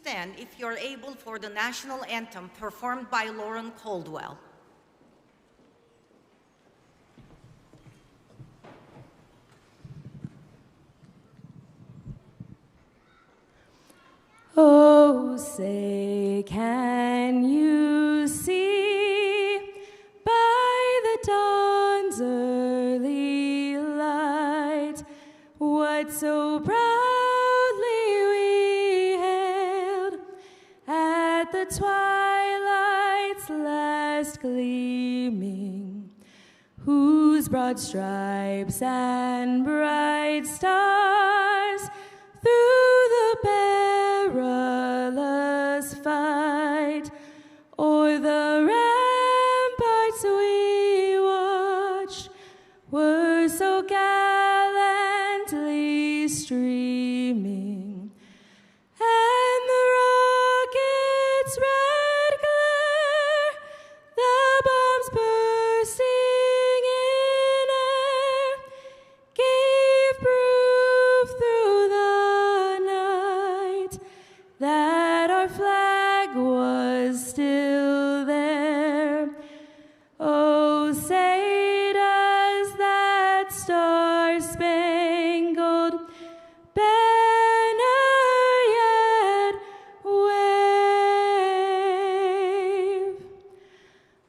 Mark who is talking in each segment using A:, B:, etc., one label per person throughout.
A: stand, if you're able, for the national anthem performed by Lauren Caldwell.
B: Oh, say, can you see by the dawn's early light what so proudly we hailed at the twilight's last gleaming, whose broad stripes and bright stars through the perilous fight o'er the ramparts we watched were so gallantly streaming, and the rocket's red glare, the bombs bursting in air, gave proof through the night that our flag was still there. Oh, say does that star-spangled banner yet wave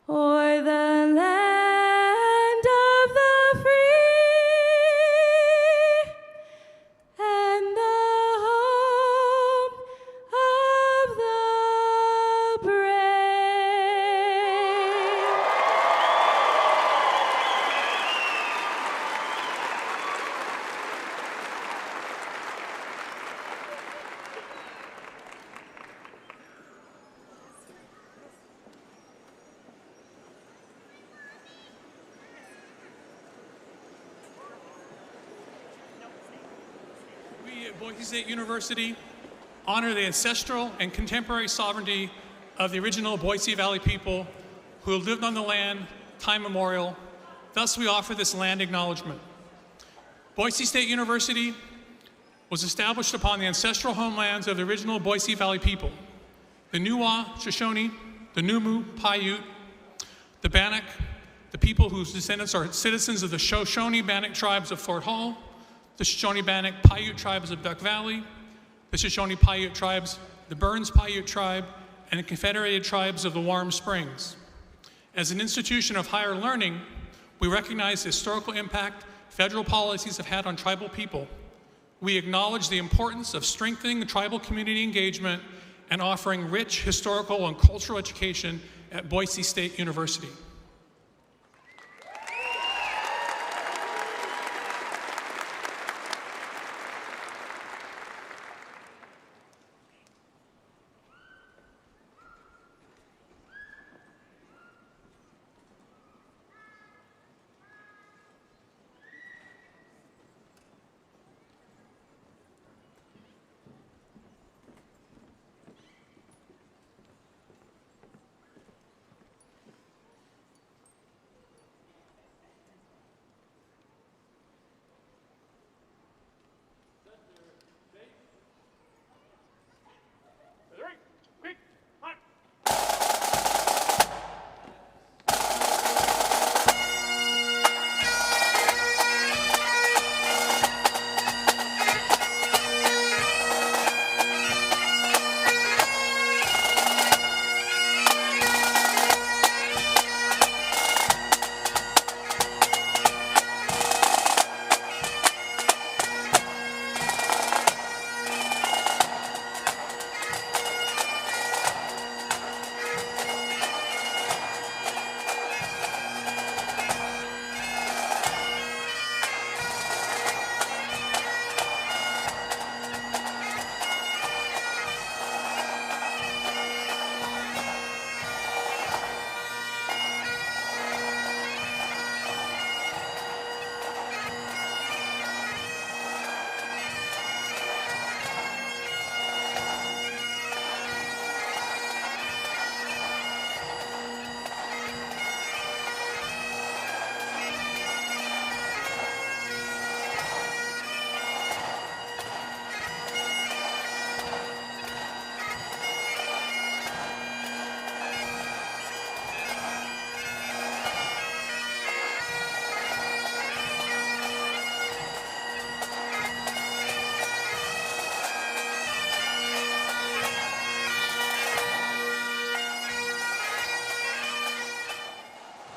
B: o'er the land of the free and the home of the brave?
C: We at Boise State University honor the ancestral and contemporary sovereignty of the original Boise Valley people who have lived on the land time immemorial. Thus, we offer this land acknowledgement. Boise State University was established upon the ancestral homelands of the original Boise Valley people, the Nuwa, Shoshone, the Numu, Paiute, the Bannock, the people whose descendants are citizens of the Shoshone-Bannock tribes of Fort Hall, the Shoshone-Bannock Paiute tribes of Duck Valley, the Shoshone-Paiute tribes, the Burns Paiute tribe, and the Confederated tribes of the Warm Springs. As an institution of higher learning, we recognize the historical impact federal policies have had on tribal people. We acknowledge the importance of strengthening the tribal community engagement and offering rich historical and cultural education at Boise State University.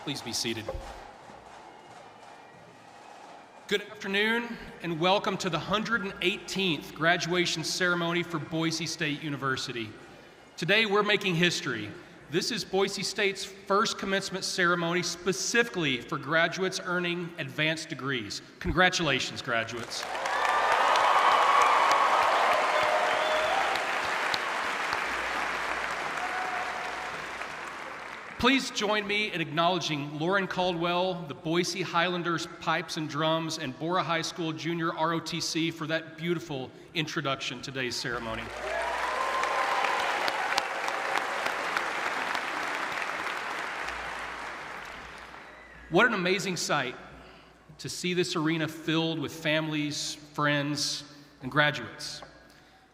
D: Please be seated. Good afternoon, and welcome to the 118th graduation ceremony for Boise State University. Today, we're making history. This is Boise State's first commencement ceremony specifically for graduates earning advanced degrees. Congratulations, graduates. Please join me in acknowledging Lauren Caldwell, the Boise Highlanders Pipes and Drums, and Bora High School Junior ROTC for that beautiful introduction to today's ceremony. What an amazing sight to see this arena filled with families, friends, and graduates.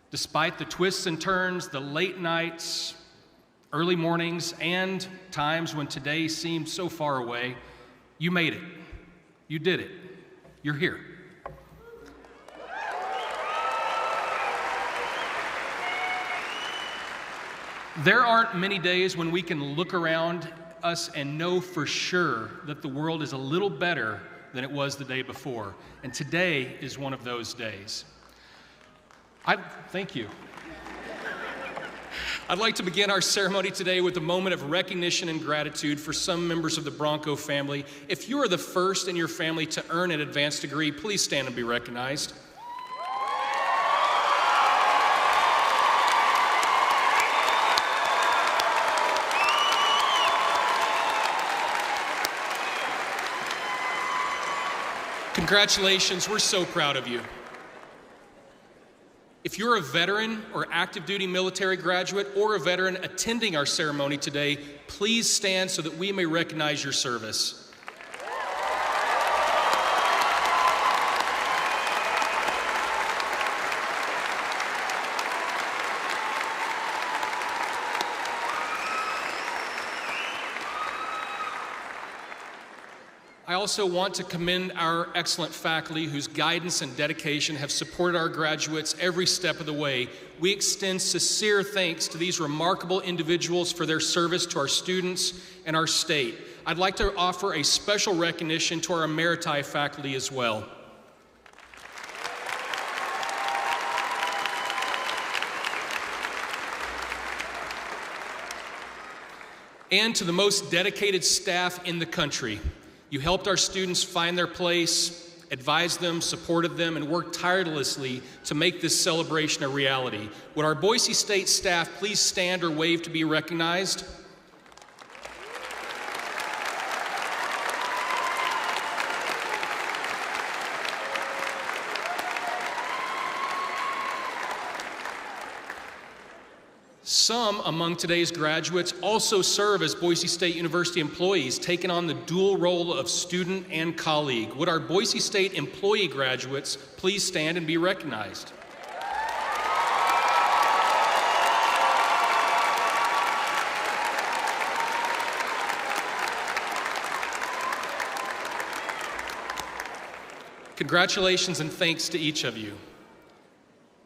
D: Despite the twists and turns, the late nights, early mornings, and times when today seemed so far away, you made it. You did it. You're here. There aren't many days when we can look around us and know for sure that the world is a little better than it was the day before. And today is one of those days. Thank you. I'd like to begin our ceremony today with a moment of recognition and gratitude for some members of the Bronco family. If you are the first in your family to earn an advanced degree, please stand and be recognized. Congratulations, we're so proud of you. If you're a veteran or active duty military graduate or a veteran attending our ceremony today, please stand so that we may recognize your service. I also want to commend our excellent faculty whose guidance and dedication have supported our graduates every step of the way. We extend sincere thanks to these remarkable individuals for their service to our students and our state. I'd like to offer a special recognition to our emeriti faculty as well. And to the most dedicated staff in the country. You helped our students find their place, advised them, supported them, and worked tirelessly to make this celebration a reality. Would our Boise State staff please stand or wave to be recognized? Some among today's graduates also serve as Boise State University employees, taking on the dual role of student and colleague. Would our Boise State employee graduates please stand and be recognized? Congratulations and thanks to each of you.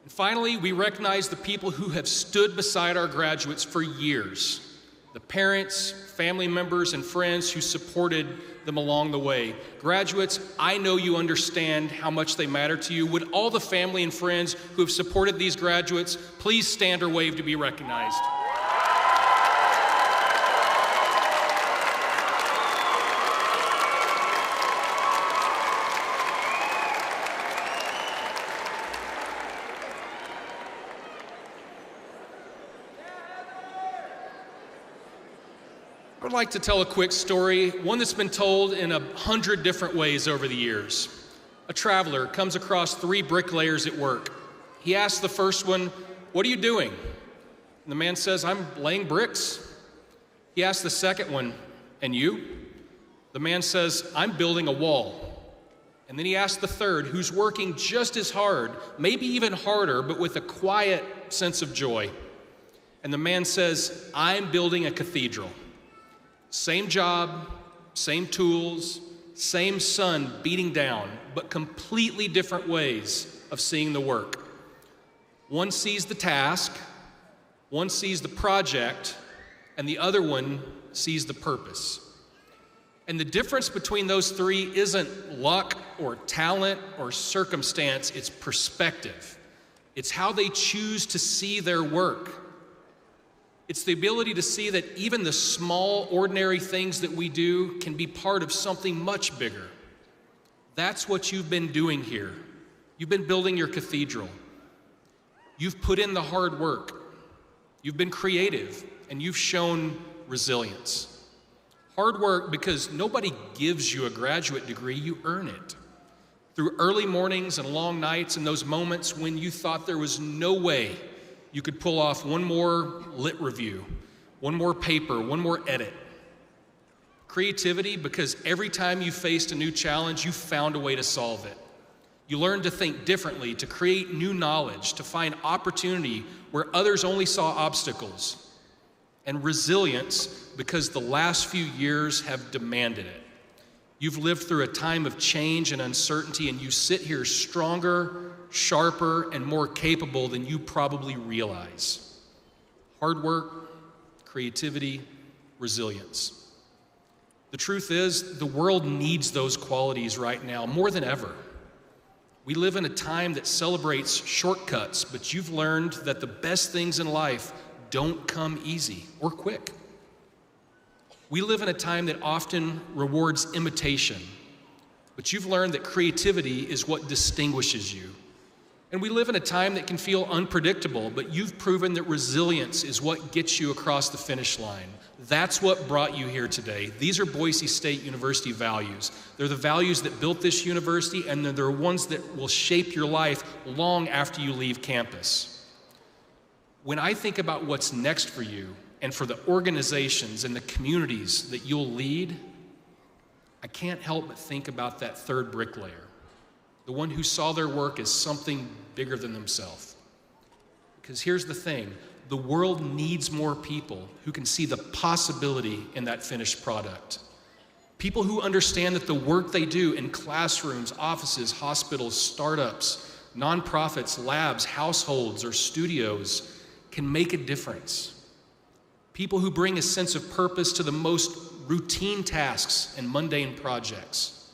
D: Finally, we recognize the people who have stood beside our graduates for years, the parents, family members, and friends who supported them along the way. Graduates, I know you understand how much they matter to you. Would all the family and friends who have supported these graduates please stand or wave to be recognized? I'd like to tell a quick story, one that's been told in 100 different ways over the years. A traveler comes across 3 bricklayers at work. He asks the first one, "What are you doing?" And the man says, "I'm laying bricks." He asks the second one, "And you?" The man says, "I'm building a wall." And then he asks the third, who's working just as hard, maybe even harder, but with a quiet sense of joy. And the man says, "I'm building a cathedral." Same job, same tools, same sun beating down, but completely different ways of seeing the work. One sees the task, one sees the project, and the other one sees the purpose. And the difference between those three isn't luck or talent or circumstance, it's perspective. It's how they choose to see their work. It's the ability to see that even the small, ordinary things that we do can be part of something much bigger. That's what you've been doing here. You've been building your cathedral. You've put in the hard work. You've been creative, and you've shown resilience. Hard work because nobody gives you a graduate degree, you earn it. Through early mornings and long nights and those moments when you thought there was no way you could pull off one more lit review, one more paper, one more edit. Creativity because every time you faced a new challenge, you found a way to solve it. You learned to think differently, to create new knowledge, to find opportunity where others only saw obstacles. And resilience because the last few years have demanded it. You've lived through a time of change and uncertainty, and you sit here stronger, sharper, and more capable than you probably realize. Hard work, creativity, resilience. The truth is, the world needs those qualities right now more than ever. We live in a time that celebrates shortcuts, but you've learned that the best things in life don't come easy or quick. We live in a time that often rewards imitation, but you've learned that creativity is what distinguishes you. And we live in a time that can feel unpredictable, but you've proven that resilience is what gets you across the finish line. That's what brought you here today. These are Boise State University values. They're the values that built this university, and they're ones that will shape your life long after you leave campus. When I think about what's next for you and for the organizations and the communities that you'll lead, I can't help but think about that third bricklayer, the one who saw their work as something bigger than themselves. Because here's the thing, the world needs more people who can see the possibility in that finished product. People who understand that the work they do in classrooms, offices, hospitals, startups, nonprofits, labs, households, or studios can make a difference. People who bring a sense of purpose to the most routine tasks and mundane projects.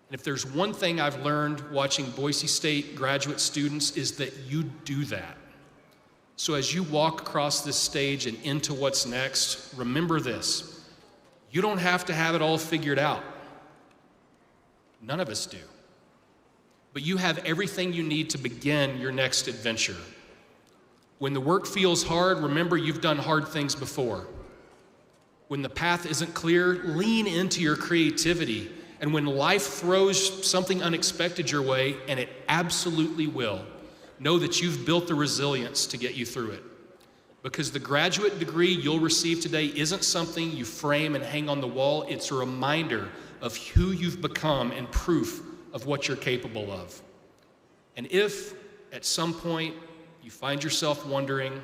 D: And if there's one thing I've learned watching Boise State graduate students is that you do that. So as you walk across this stage and into what's next, remember this. You don't have to have it all figured out. None of us do. But you have everything you need to begin your next adventure. When the work feels hard, remember you've done hard things before. When the path isn't clear, lean into your creativity. And when life throws something unexpected your way, and it absolutely will, know that you've built the resilience to get you through it. Because the graduate degree you'll receive today isn't something you frame and hang on the wall. It's a reminder of who you've become and proof of what you're capable of. And if at some point you find yourself wondering,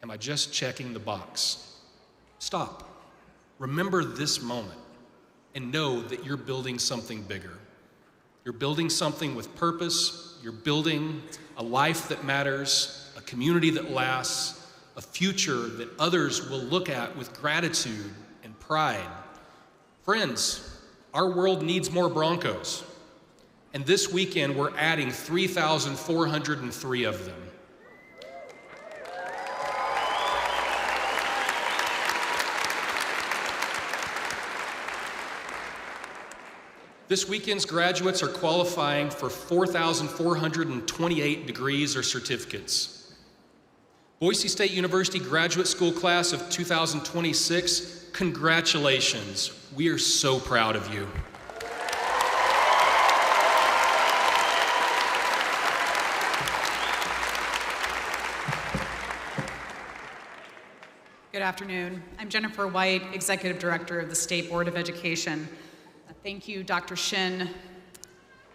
D: am I just checking the box? Stop. Remember this moment and know that you're building something bigger. You're building something with purpose. You're building a life that matters, a community that lasts, a future that others will look at with gratitude and pride. Friends, our world needs more Broncos. And this weekend, we're adding 3,403 of them. This weekend's graduates are qualifying for 4,428 degrees or certificates. Boise State University Graduate School Class of 2026, congratulations. We are so proud of you.
E: Good afternoon. I'm Jennifer White, Executive Director of the State Board of Education. Thank you, Dr. Shin.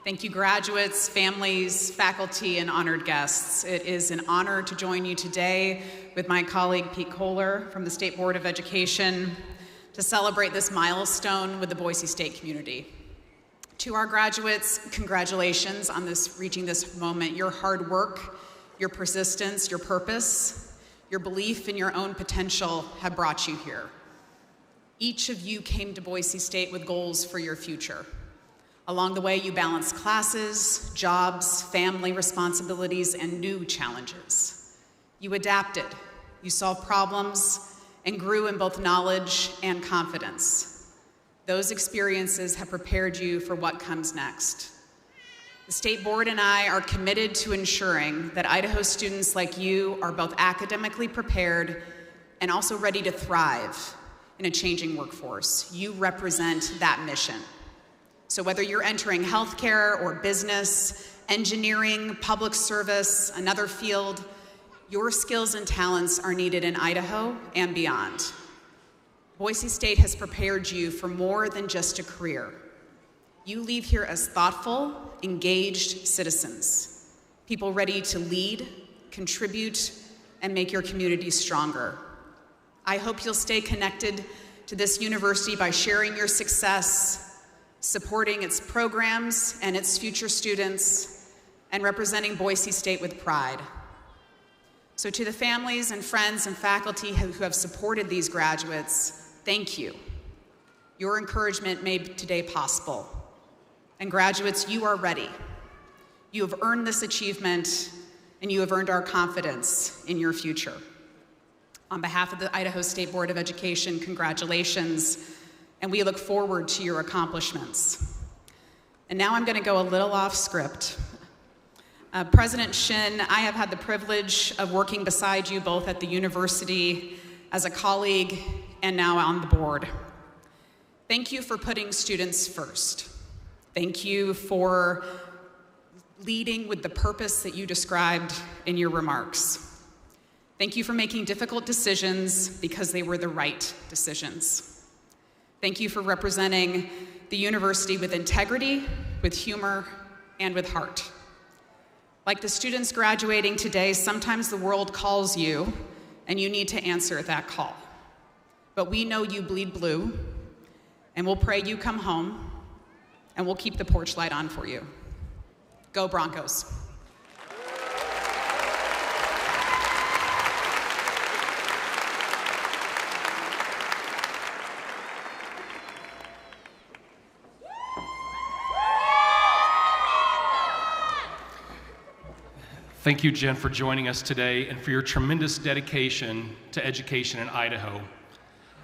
E: Thank you, graduates, families, faculty, and honored guests. It is an honor to join you today with my colleague Pete Kohler from the State Board of Education to celebrate this milestone with the Boise State community. To our graduates, congratulations on reaching this moment. Your hard work, your persistence, your purpose, your belief in your own potential have brought you here. Each of you came to Boise State with goals for your future. Along the way, you balanced classes, jobs, family responsibilities, and new challenges. You adapted, you solved problems, and grew in both knowledge and confidence. Those experiences have prepared you for what comes next. The State Board and I are committed to ensuring that Idaho students like you are both academically prepared and also ready to thrive in a changing workforce. You represent that mission. So whether you're entering healthcare or business, engineering, public service, another field, your skills and talents are needed in Idaho and beyond. Boise State has prepared you for more than just a career. You leave here as thoughtful, engaged citizens, people ready to lead, contribute, and make your community stronger. I hope you'll stay connected to this university by sharing your success, supporting its programs and its future students, and representing Boise State with pride. So to the families and friends and faculty who have supported these graduates, thank you. Your encouragement made today possible. And graduates, you are ready. You have earned this achievement, and you have earned our confidence in your future. On behalf of the Idaho State Board of Education, congratulations, and we look forward to your accomplishments. And now I'm going to go a little off script. President Shin, I have had the privilege of working beside you both at the university, as a colleague, and now on the board. Thank you for putting students first. Thank you for leading with the purpose that you described in your remarks. Thank you for making difficult decisions because they were the right decisions. Thank you for representing the university with integrity, with humor, and with heart. Like the students graduating today, sometimes the world calls you and you need to answer that call. But we know you bleed blue, and we'll pray you come home, and we'll keep the porch light on for you. Go Broncos.
D: Thank you, Jen, for joining us today and for your tremendous dedication to education in Idaho.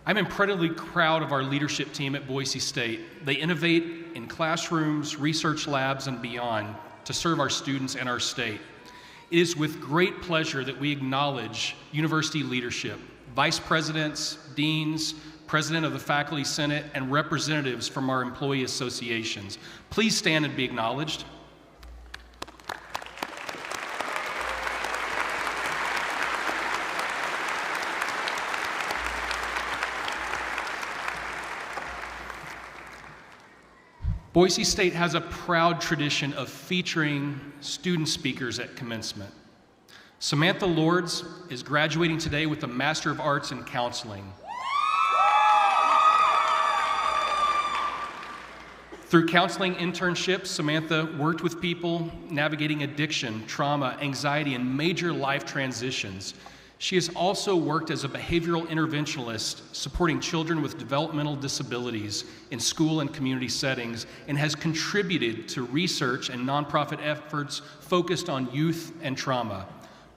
D: I'm incredibly proud of our leadership team at Boise State. They innovate in classrooms, research labs, and beyond to serve our students and our state. It is with great pleasure that we acknowledge university leadership, vice presidents, deans, president of the Faculty Senate, and representatives from our employee associations. Please stand and be acknowledged. Boise State has a proud tradition of featuring student speakers at commencement. Samantha Lords is graduating today with a Master of Arts in Counseling. Through counseling internships, Samantha worked with people navigating addiction, trauma, anxiety, and major life transitions. She has also worked as a behavioral interventionist, supporting children with developmental disabilities in school and community settings, and has contributed to research and nonprofit efforts focused on youth and trauma.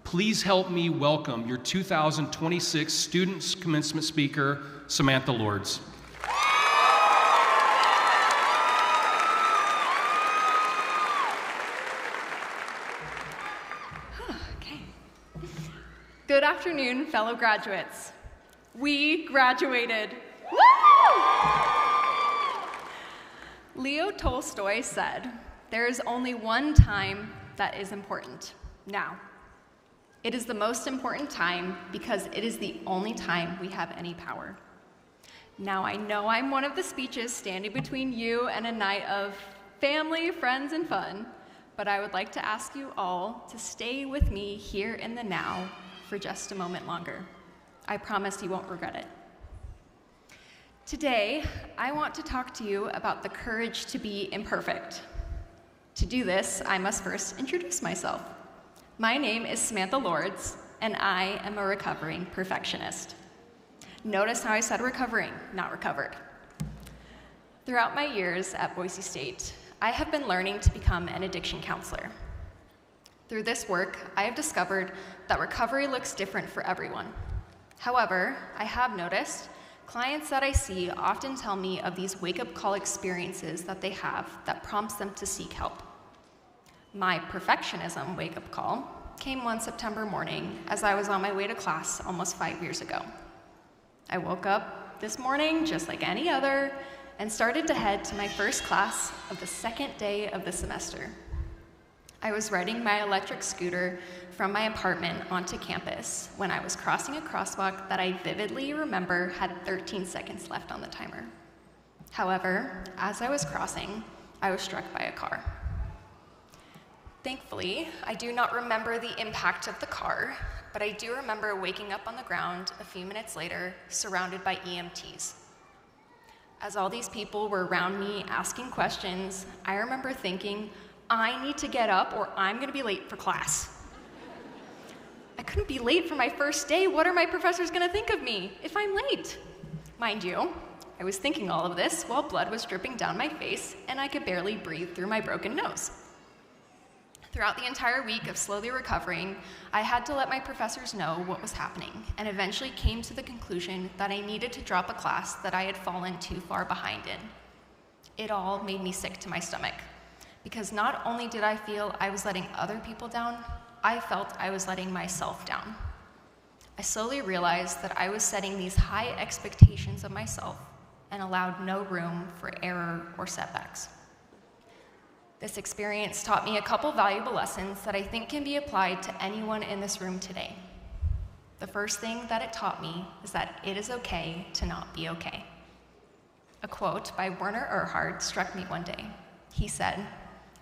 D: Please help me welcome your 2026 Students Commencement Speaker, Samantha Lords.
B: Good afternoon, fellow graduates. We graduated. Woo! Leo Tolstoy said, "There is only one time that is important, now. It is the most important time because it is the only time we have any power." Now, I know I'm one of the speeches standing between you and a night of family, friends, and fun, but I would like to ask you all to stay with me here in the now for just a moment longer. I promise you won't regret it. Today, I want to talk to you about the courage to be imperfect. To do this, I must first introduce myself. My name is Samantha Lords, and I am a recovering perfectionist. Notice how I said recovering, not recovered. Throughout my years at Boise State, I have been learning to become an addiction counselor. Through this work, I have discovered that recovery looks different for everyone. However, I have noticed clients that I see often tell me of these wake-up call experiences that they have that prompts them to seek help. My perfectionism wake-up call came one September morning as I was on my way to class almost 5 years ago. I woke up this morning just like any other and started to head to my first class of the second day of the semester. I was riding my electric scooter from my apartment onto campus when I was crossing a crosswalk that I vividly remember had 13 seconds left on the timer. However, as I was crossing, I was struck by a car. Thankfully, I do not remember the impact of the car, but I do remember waking up on the ground a few minutes later, surrounded by EMTs. As all these people were around me asking questions, I remember thinking, I need to get up or I'm going to be late for class. I couldn't be late for my first day. What are my professors going to think of me if I'm late? Mind you, I was thinking all of this while blood was dripping down my face and I could barely breathe through my broken nose. Throughout the entire week of slowly recovering, I had to let my professors know what was happening and eventually came to the conclusion that I needed to drop a class that I had fallen too far behind in. It all made me sick to my stomach because not only did I feel I was letting other people down, I felt I was letting myself down. I slowly realized that I was setting these high expectations of myself and allowed no room for error or setbacks. This experience taught me a couple valuable lessons that I think can be applied to anyone in this room today. The first thing that it taught me is that it is okay to not be okay. A quote by Werner Erhard struck me one day. He said,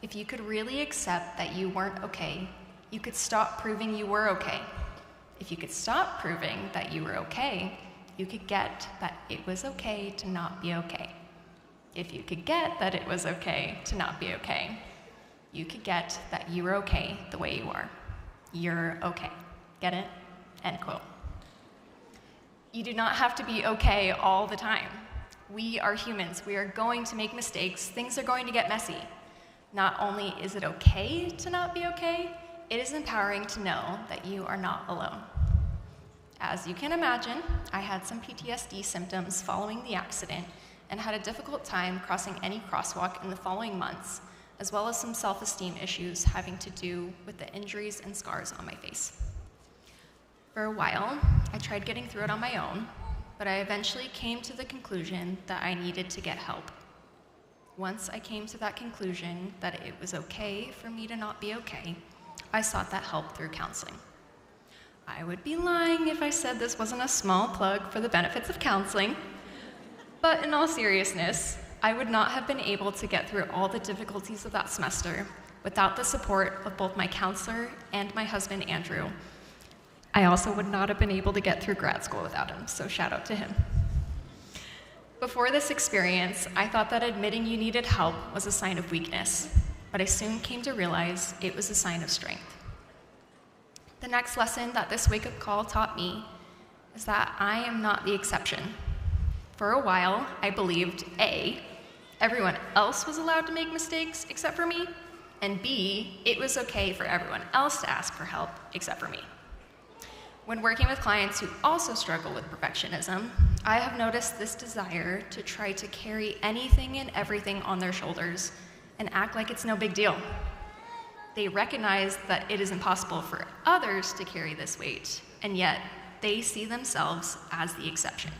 B: "If you could really accept that you weren't okay, you could stop proving you were okay. If you could stop proving that you were okay, you could get that it was okay to not be okay. If you could get that it was okay to not be okay, you could get that you were okay the way you are. You're okay." Get it? End quote. You do not have to be okay all the time. We are humans. We are going to make mistakes. Things are going to get messy. Not only is it okay to not be okay, it is empowering to know that you are not alone. As you can imagine, I had some PTSD symptoms following the accident and had a difficult time crossing any crosswalk in the following months, as well as some self-esteem issues having to do with the injuries and scars on my face. For a while, I tried getting through it on my own, but I eventually came to the conclusion that I needed to get help. Once I came to that conclusion that it was okay for me to not be okay, I sought that help through counseling. I would be lying if I said this wasn't a small plug for the benefits of counseling. But in all seriousness, I would not have been able to get through all the difficulties of that semester without the support of both my counselor and my husband, Andrew. I also would not have been able to get through grad school without him, so shout out to him. Before this experience, I thought that admitting you needed help was a sign of weakness, but I soon came to realize it was a sign of strength. The next lesson that this wake-up call taught me is that I am not the exception. For a while, I believed A, everyone else was allowed to make mistakes except for me, and B, it was okay for everyone else to ask for help except for me. When working with clients who also struggle with perfectionism, I have noticed this desire to try to carry anything and everything on their shoulders and act like it's no big deal. They recognize that it is impossible for others to carry this weight, and yet they see themselves as the exception.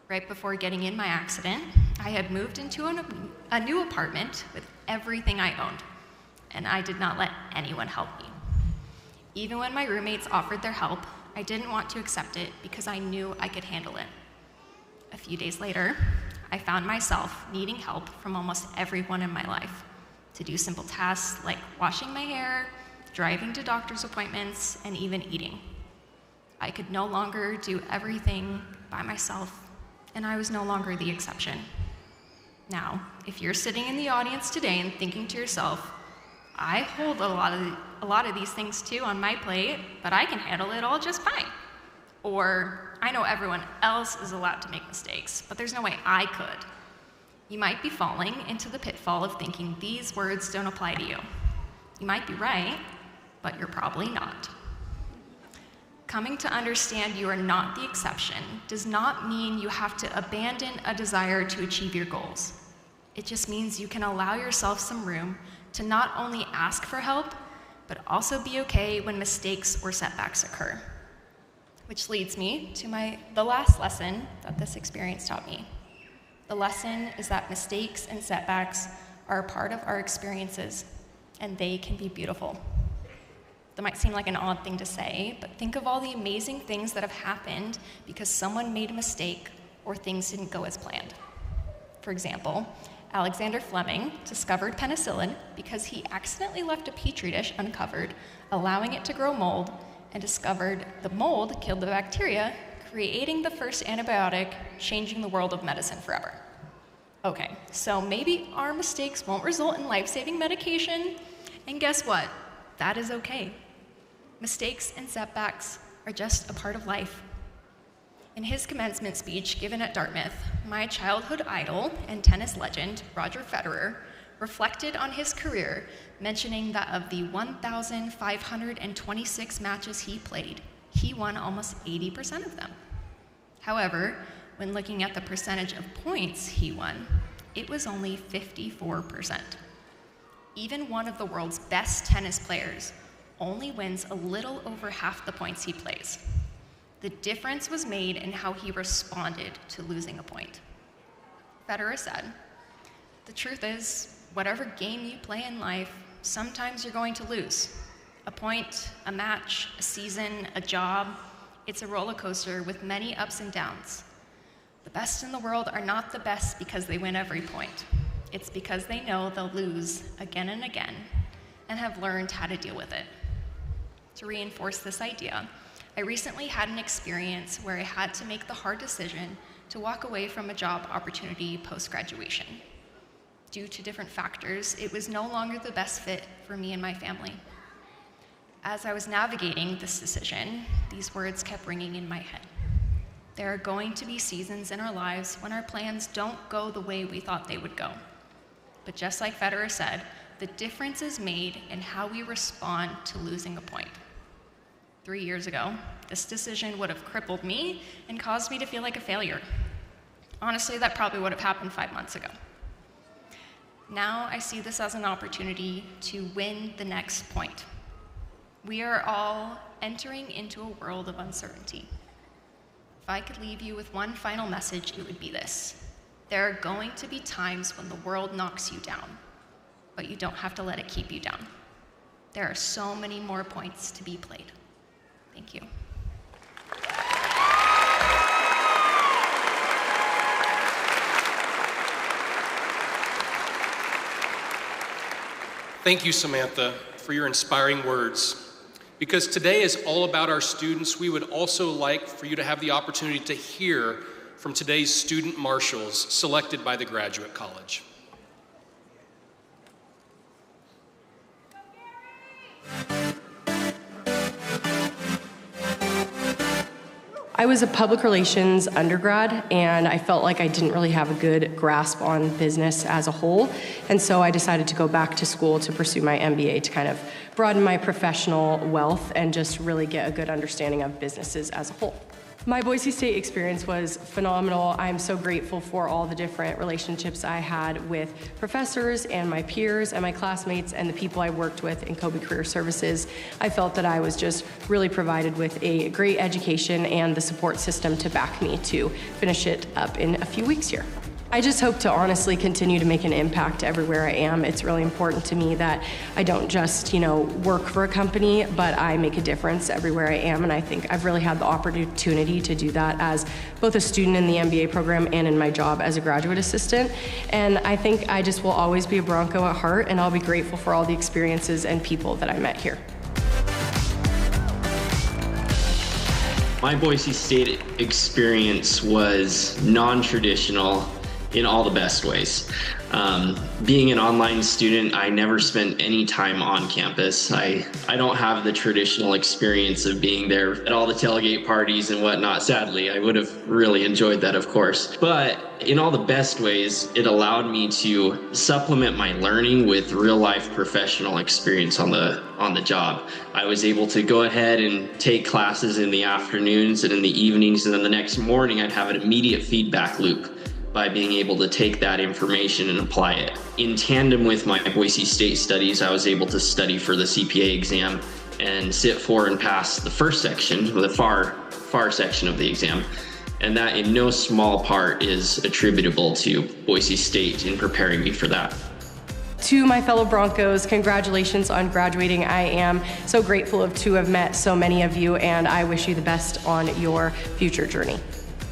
B: Right before getting in my accident, I had moved into a new apartment with everything I owned, and I did not let anyone help me. Even when my roommates offered their help, I didn't want to accept it because I knew I could handle it. A few days later, I found myself needing help from almost everyone in my life to do simple tasks like washing my hair, driving to doctor's appointments, and even eating. I could no longer do everything by myself, and I was no longer the exception. Now, if you're sitting in the audience today and thinking to yourself, I hold a lot of these things too on my plate, but I can handle it all just fine. Or, I know everyone else is allowed to make mistakes, but there's no way I could. You might be falling into the pitfall of thinking these words don't apply to you. You might be right, but you're probably not. Coming to understand you are not the exception does not mean you have to abandon a desire to achieve your goals. It just means you can allow yourself some room to not only ask for help, but also be okay when mistakes or setbacks occur. Which leads me to the last lesson that this experience taught me. The lesson is that mistakes and setbacks are a part of our experiences, and they can be beautiful. That might seem like an odd thing to say, but think of all the amazing things that have happened because someone made a mistake or things didn't go as planned. For example, Alexander Fleming discovered penicillin because he accidentally left a petri dish uncovered, allowing it to grow mold, and discovered the mold killed the bacteria, creating the first antibiotic, changing the world of medicine forever. Okay, so maybe our mistakes won't result in life-saving medication, and guess what? That is okay. Mistakes and setbacks are just a part of life. In his commencement speech given at Dartmouth, my childhood idol and tennis legend, Roger Federer, reflected on his career, mentioning that of the 1,526 matches he played, he won almost 80% of them. However, when looking at the percentage of points he won, it was only 54%. Even one of the world's best tennis players only wins a little over half the points he plays. The difference was made in how he responded to losing a point. Federer said, "The truth is, whatever game you play in life, sometimes you're going to lose. A point, a match, a season, a job, it's a roller coaster with many ups and downs. The best in the world are not the best because they win every point. It's because they know they'll lose again and again and have learned how to deal with it." To reinforce this idea, I recently had an experience where I had to make the hard decision to walk away from a job opportunity post-graduation. Due to different factors, it was no longer the best fit for me and my family. As I was navigating this decision, these words kept ringing in my head. There are going to be seasons in our lives when our plans don't go the way we thought they would go. But just like Federer said, the difference is made in how we respond to losing a point. 3 years ago, this decision would have crippled me and caused me to feel like a failure. Honestly, that probably would have happened 5 months ago. Now I see this as an opportunity to win the next point. We are all entering into a world of uncertainty. If I could leave you with one final message, it would be this. There are going to be times when the world knocks you down, but you don't have to let it keep you down. There are so many more points to be played. Thank you.
D: Thank you, Samantha, for your inspiring words. Because today is all about our students, we would also like for you to have the opportunity to hear from today's student marshals selected by the Graduate College.
F: I was a public relations undergrad, and I felt like I didn't really have a good grasp on business as a whole, and so I decided to go back to school to pursue my MBA to kind of broaden my professional wealth and just really get a good understanding of businesses as a whole. My Boise State experience was phenomenal. I'm so grateful for all the different relationships I had with professors and my peers and my classmates and the people I worked with in Kobe Career Services. I felt that I was just really provided with a great education and the support system to back me to finish it up in a few weeks here. I just hope to honestly continue to make an impact everywhere I am. It's really important to me that I don't just, work for a company, but I make a difference everywhere I am, and I think I've really had the opportunity to do that as both a student in the MBA program and in my job as a graduate assistant. And I think I just will always be a Bronco at heart, and I'll be grateful for all the experiences and people that I met here.
G: My Boise State experience was non-traditional in all the best ways. Being an online student, I never spent any time on campus. I don't have the traditional experience of being there at all the tailgate parties and whatnot. Sadly, I would have really enjoyed that, of course. But in all the best ways, it allowed me to supplement my learning with real-life professional experience on the job. I was able to go ahead and take classes in the afternoons and in the evenings, and then the next morning I'd have an immediate feedback loop by being able to take that information and apply it. In tandem with my Boise State studies, I was able to study for the CPA exam and sit for and pass the first section, the far section of the exam. And that in no small part is attributable to Boise State in preparing me for that.
F: To my fellow Broncos, congratulations on graduating. I am so grateful to have met so many of you, and I wish you the best on your future journey.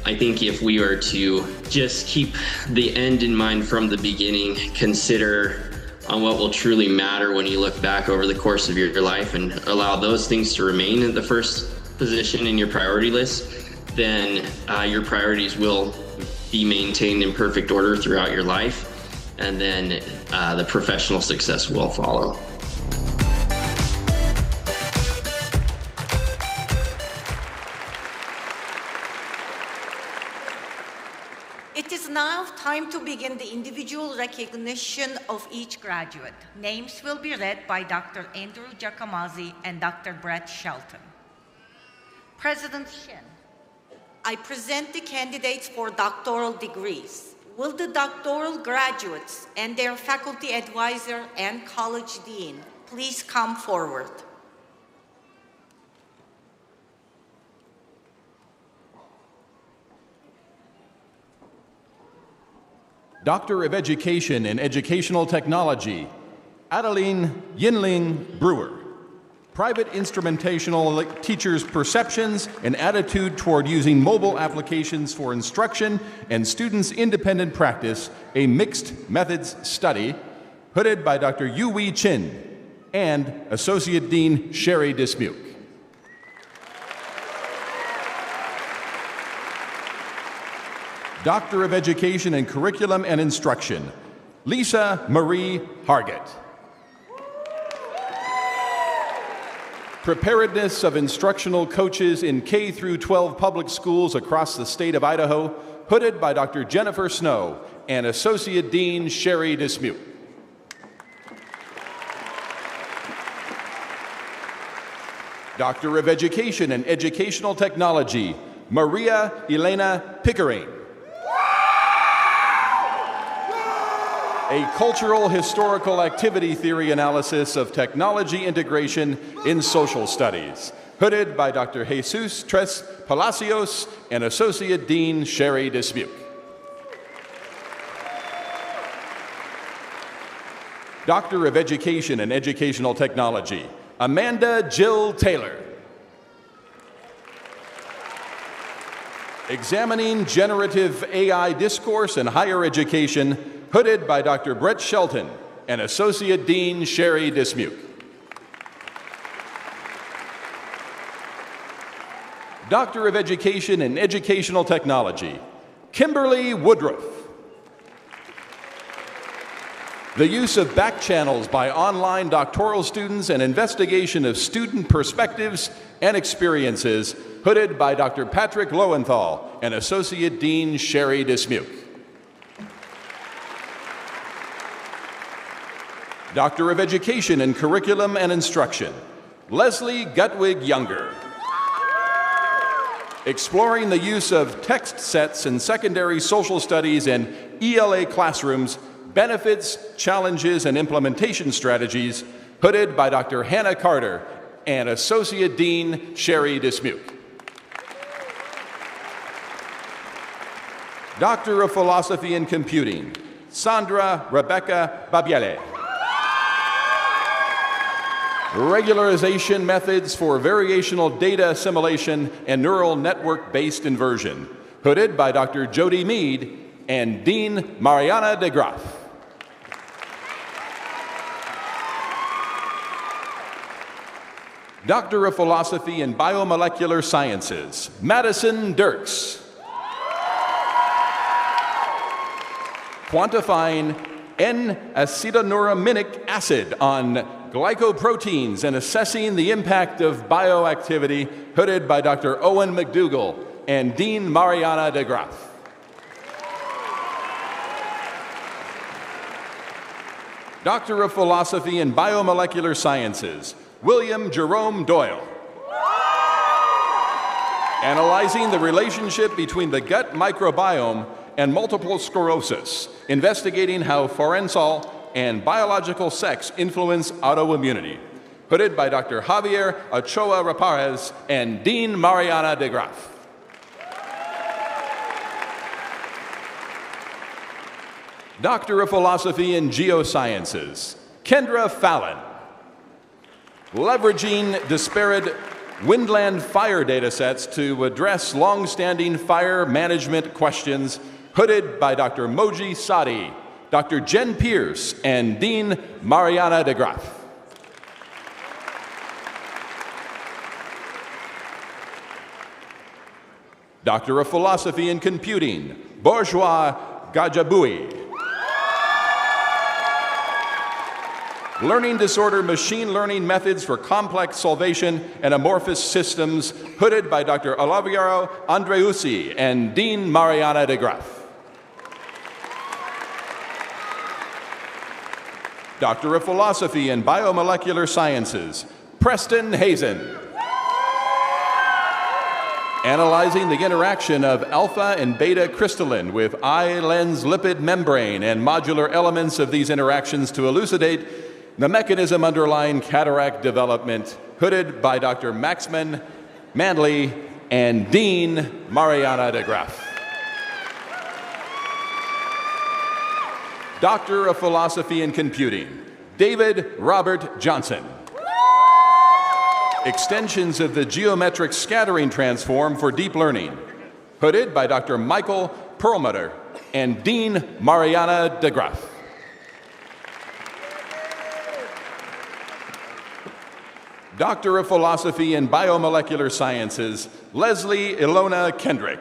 G: I think if we were to just keep the end in mind from the beginning, consider on what will truly matter when you look back over the course of your life and allow those things to remain at the first position in your priority list, then your priorities will be maintained in perfect order throughout your life, and then the professional success will follow.
A: It is now time to begin the individual recognition of each graduate. Names will be read by Dr. Andrew Giacomazzi and Dr. Brett Shelton. President Shin, I present the candidates for doctoral degrees. Will the doctoral graduates and their faculty advisor and college dean please come forward?
H: Doctor of Education in Educational Technology, Adeline Yinling Brewer. Private instrumentational teachers' perceptions and attitude toward using mobile applications for instruction and students' independent practice, a mixed methods study, hooded by Dr. Yu-Wei Chin and Associate Dean Sherry Dismuke. Doctor of Education in Curriculum and Instruction, Lisa Marie Hargett. Preparedness of instructional coaches in K through 12 public schools across the state of Idaho, hooded by Dr. Jennifer Snow and Associate Dean Sherry Dismuke. Doctor of Education in Educational Technology, Maria Elena Pickering. A cultural historical activity theory analysis of technology integration in social studies, hooded by Dr. Jesus Tres Palacios and Associate Dean Sherry Dismuke. Doctor of Education and Educational Technology, Amanda Jill Taylor. Examining Generative AI Discourse in Higher Education, hooded by Dr. Brett Shelton and Associate Dean Sherry Dismuke. Doctor of Education in Educational Technology, Kimberly Woodruff. The use of back channels by online doctoral students and investigation of student perspectives and experiences, hooded by Dr. Patrick Lowenthal and Associate Dean Sherry Dismuke. Doctor of Education in Curriculum and Instruction, Leslie Gutwig Younger. Exploring the use of text sets in secondary social studies and ELA classrooms, benefits, challenges, and implementation strategies, hooded by Dr. Hannah Carter and Associate Dean Sherry Dismuke. Doctor of Philosophy in Computing, Sandra Rebecca Babiele. Regularization methods for variational data assimilation and neural network-based inversion, hooded by Dr. Jody Mead and Dean Mariana de Graaf. Doctor of Philosophy in Biomolecular Sciences, Madison Dirks. quantifying N-acetonuraminic acid on glycoproteins and assessing the impact of bioactivity, hooded by Dr. Owen McDougall and Dean Mariana DeGraff. Doctor of Philosophy in Biomolecular Sciences, William Jerome Doyle. Analyzing the relationship between the gut microbiome and multiple sclerosis, investigating how forensol and biological sex influence autoimmunity. Hooded by Dr. Javier Ochoa Raparez and Dean Mariana DeGraff. Doctor of Philosophy in Geosciences, Kendra Fallon. Leveraging disparate Windland fire data sets to address long-standing fire management questions, hooded by Dr. Moji Sadi, Dr. Jen Pierce, and Dean Mariana DeGraff. Doctor of Philosophy in Computing, Bourgeois Gajabui. Learning disorder machine learning methods for complex solvation and amorphous systems, hooded by Dr. Olaviero Andreusi and Dean Mariana DeGraff. Doctor of Philosophy in Biomolecular Sciences, Preston Hazen. Analyzing the interaction of alpha and beta crystalline with eye-lens lipid membrane and modular elements of these interactions to elucidate the mechanism underlying cataract development, hooded by Dr. Maxman Manley and Dean Mariana DeGraff. Doctor of Philosophy in Computing, David Robert Johnson. Extensions of the geometric scattering transform for deep learning, hooded by Dr. Michael Perlmutter and Dean Mariana DeGraff. Doctor of Philosophy in Biomolecular Sciences, Leslie Ilona Kendrick.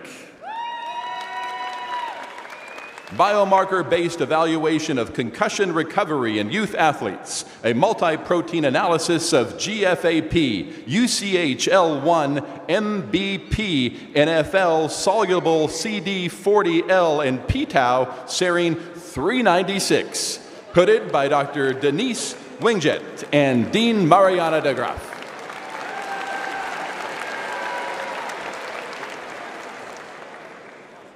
H: Biomarker-based evaluation of concussion recovery in youth athletes, a multi-protein analysis of GFAP, UCHL1, MBP, NFL, soluble CD40L, and p-tau, serine 396, hooded by Dr. Denise Wingett and Dean Mariana DeGraff.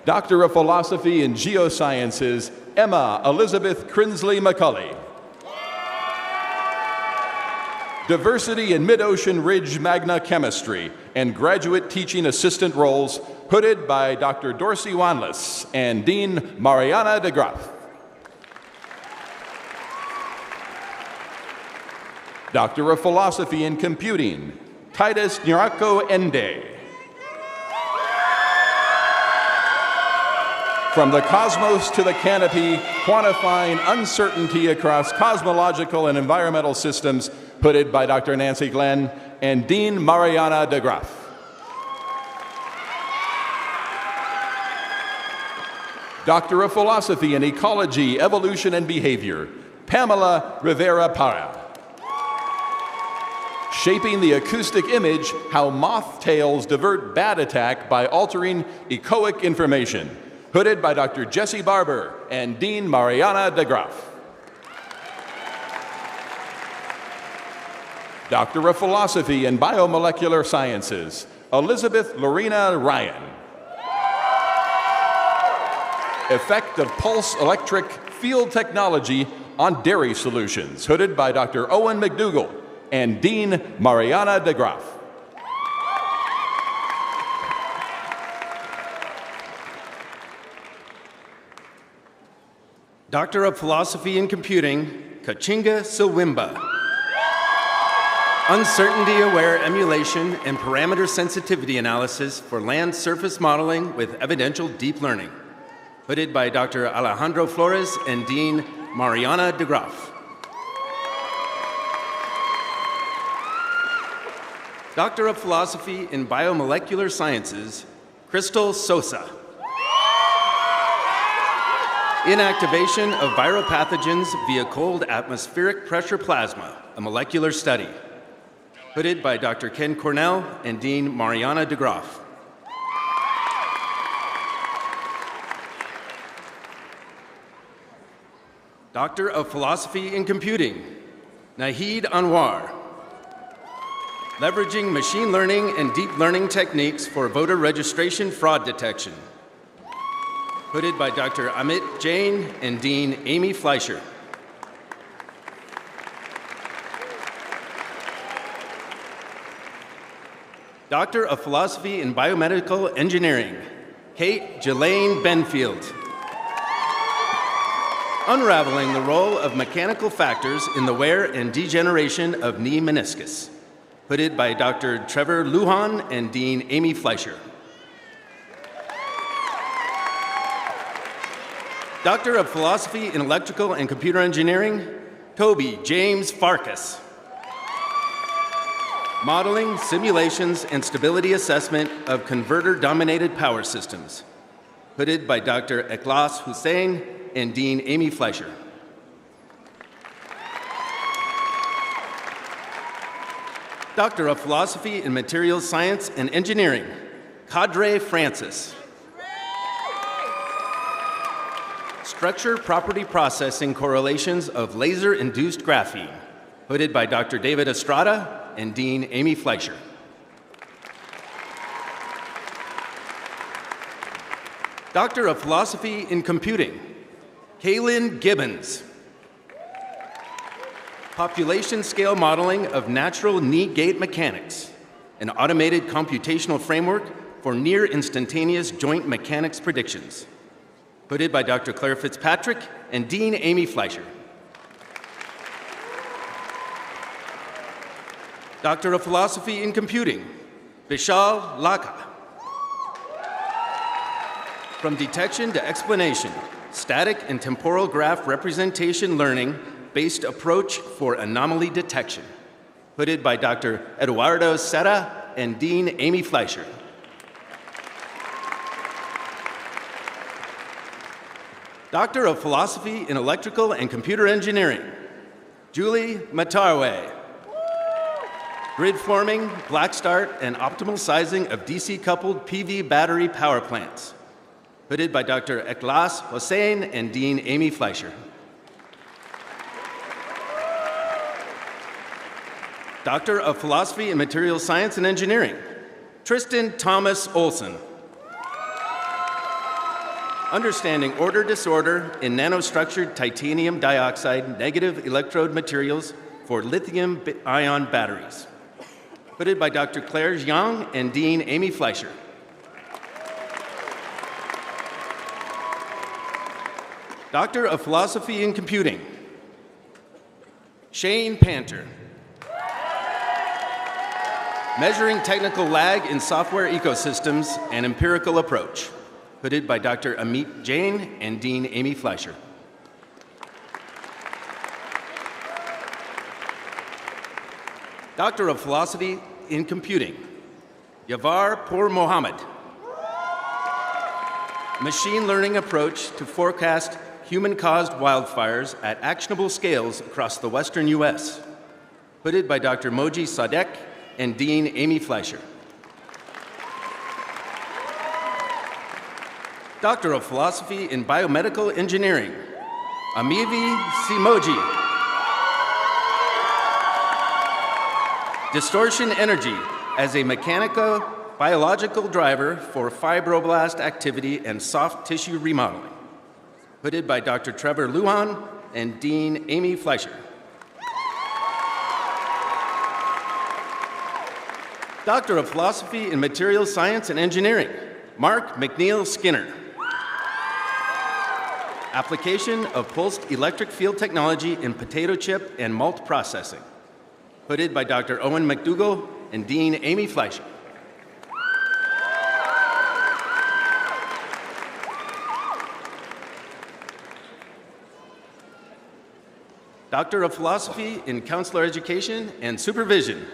H: Doctor of Philosophy in Geosciences, Emma Elizabeth Crinsley McCulley. Diversity in Mid-Ocean Ridge Magna Chemistry and graduate teaching assistant roles, hooded by Dr. Dorsey Wanless and Dean Mariana DeGraff. Doctor of Philosophy in Computing, Titus Nyarako Ende. From the cosmos to the canopy, quantifying uncertainty across cosmological and environmental systems, hooded by Dr. Nancy Glenn and Dean Mariana DeGraff. Doctor of Philosophy in Ecology, Evolution, and Behavior, Pamela Rivera Parra. Shaping the acoustic image, how moth tails divert bat attack by altering echoic information, hooded by Dr. Jesse Barber and Dean Mariana DeGraff. Doctor of Philosophy in Biomolecular Sciences, Elizabeth Lorena Ryan. Effect of pulse electric field technology on dairy solutions, hooded by Dr. Owen McDougall and Dean Mariana DeGraff.
I: Doctor of Philosophy in Computing, Kachinga Silwimba. Uncertainty-aware emulation and parameter sensitivity analysis for land surface modeling with evidential deep learning. Hooded by Dr. Alejandro Flores and Dean Mariana DeGraff. Doctor of Philosophy in Biomolecular Sciences, Crystal Sosa. Inactivation of viral pathogens via cold atmospheric pressure plasma, a molecular study. Hooded by Dr. Ken Cornell and Dean Mariana DeGroff. Doctor of Philosophy in Computing, Nahid Anwar. Leveraging machine learning and deep learning techniques for voter registration fraud detection. Hooded by Dr. Amit Jain and Dean Amy Fleischer. Doctor of Philosophy in Biomedical Engineering, Kate Jelaine Benfield. Unraveling the role of mechanical factors in the wear and degeneration of knee meniscus. Hooded by Dr. Trevor Lujan and Dean Amy Fleischer. Doctor of Philosophy in Electrical and Computer Engineering, Toby James Farkas. Modeling, simulations, and stability assessment of converter-dominated power systems. Hooded by Dr. Ikhlas Hussain and Dean Amy Fleischer. Doctor of Philosophy in Materials Science and Engineering, Kadre Francis. Structure property processing correlations of laser-induced graphene. Hooded by Dr. David Estrada and Dean Amy Fleischer. Doctor of Philosophy in Computing, Kaylin Gibbons. Population scale modeling of natural knee gait mechanics, an automated computational framework for near instantaneous joint mechanics predictions. Hooded by Dr. Claire Fitzpatrick and Dean Amy Fleischer. Doctor of Philosophy in Computing, Vishal Lakha. From detection to explanation, static and temporal graph representation learning based approach for anomaly detection. Hooded by Dr. Eduardo Serra and Dean Amy Fleischer. Doctor of Philosophy in Electrical and Computer Engineering, Julie Matarwe. Grid forming, black start, and optimal sizing of DC-coupled PV battery power plants. Hooded by Dr. Ikhlas Hussain and Dean Amy Fleischer. Doctor of Philosophy in Materials Science and Engineering, Tristan Thomas Olson. Understanding order-disorder in nanostructured titanium dioxide negative electrode materials for lithium-ion batteries. Hooded by Dr. Claire Jiang and Dean Amy Fleischer. Doctor of Philosophy in Computing, Shane Panter. Measuring technical lag in software ecosystems and empirical approach. Hooded by Dr. Amit Jain and Dean Amy Fleischer. Doctor of Philosophy in Computing, Yavar Pour Mohammed. Machine learning approach to forecast human-caused wildfires at actionable scales across the western U.S. Hooded by Dr. Moji Sadek and Dean Amy Fleischer. Doctor of Philosophy in Biomedical Engineering, Amivi Simoji. Distortion energy as a mechanico-biological driver for fibroblast activity and soft tissue remodeling. Hooded by Dr. Trevor Lujan and Dean Amy Fleischer. Doctor of Philosophy in Materials Science and Engineering, Mark McNeil Skinner. Application of pulsed electric field technology in potato chip and malt processing. Hooded by Dr. Owen McDougall and Dean Amy Fleischer. Doctor of Philosophy in Counselor Education and Supervision,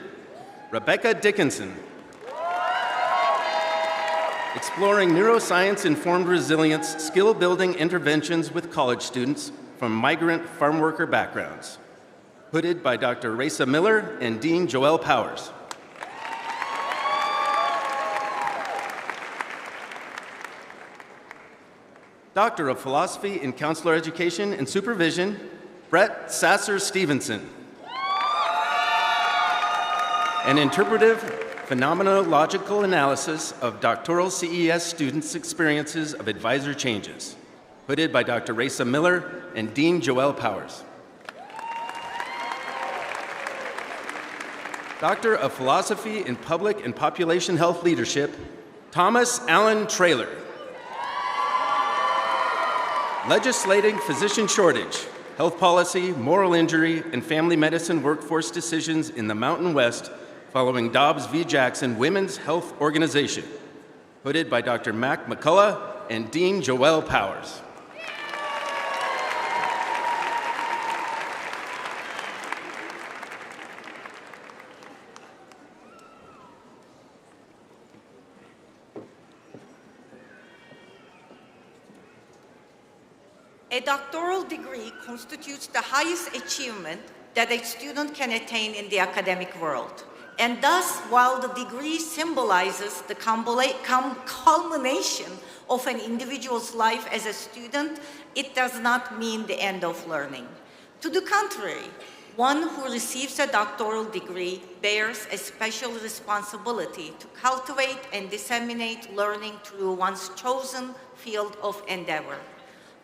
I: Rebecca Dickinson. exploring neuroscience-informed resilience, skill-building interventions with college students from migrant farm worker backgrounds. Hooded by Dr. Raisa Miller and Dean Joelle Powers. Doctor of Philosophy in Counselor Education and Supervision, Brett Sasser Stevenson. An interpretive phenomenological analysis of doctoral CES students' experiences of advisor changes. Hooded by Dr. Raisa Miller and Dean Joelle Powers. Doctor of Philosophy in Public and Population Health Leadership, Thomas Allen Traylor. Legislating physician shortage, health policy, moral injury, and family medicine workforce decisions in the Mountain West following Dobbs v. Jackson Women's Health Organization. Hooded by Dr. Mac McCullough and Dean Joelle Powers.
A: A doctoral degree constitutes the highest achievement that a student can attain in the academic world. And thus, while the degree symbolizes the culmination of an individual's life as a student, it does not mean the end of learning. To the contrary, one who receives a doctoral degree bears a special responsibility to cultivate and disseminate learning through one's chosen field of endeavor.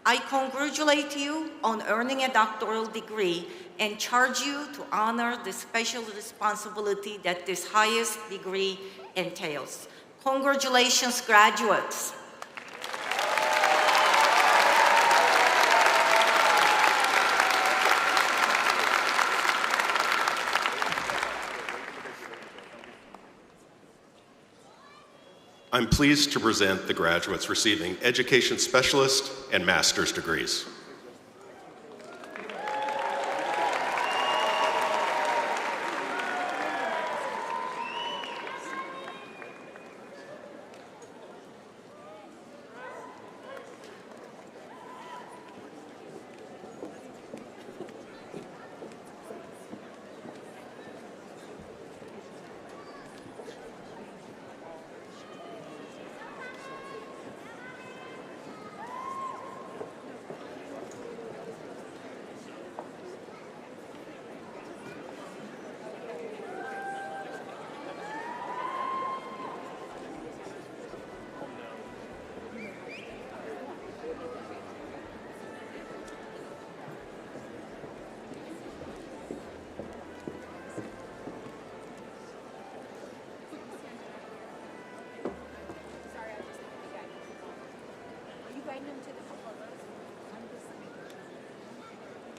A: I congratulate you on earning a doctoral degree and charge you to honor the special responsibility that this highest degree entails. Congratulations, graduates.
J: I'm pleased to present the graduates receiving Education Specialist and Master's degrees.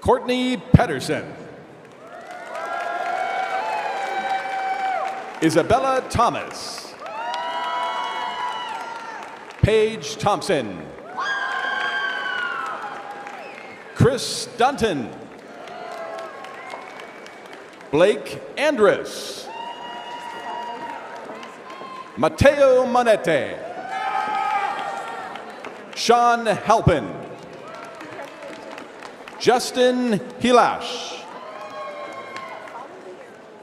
H: Courtney Pedersen. Isabella Thomas. Paige Thompson. Chris Dunton. Blake Andrus. Matteo Manette. Sean Halpin. Justin Hilash.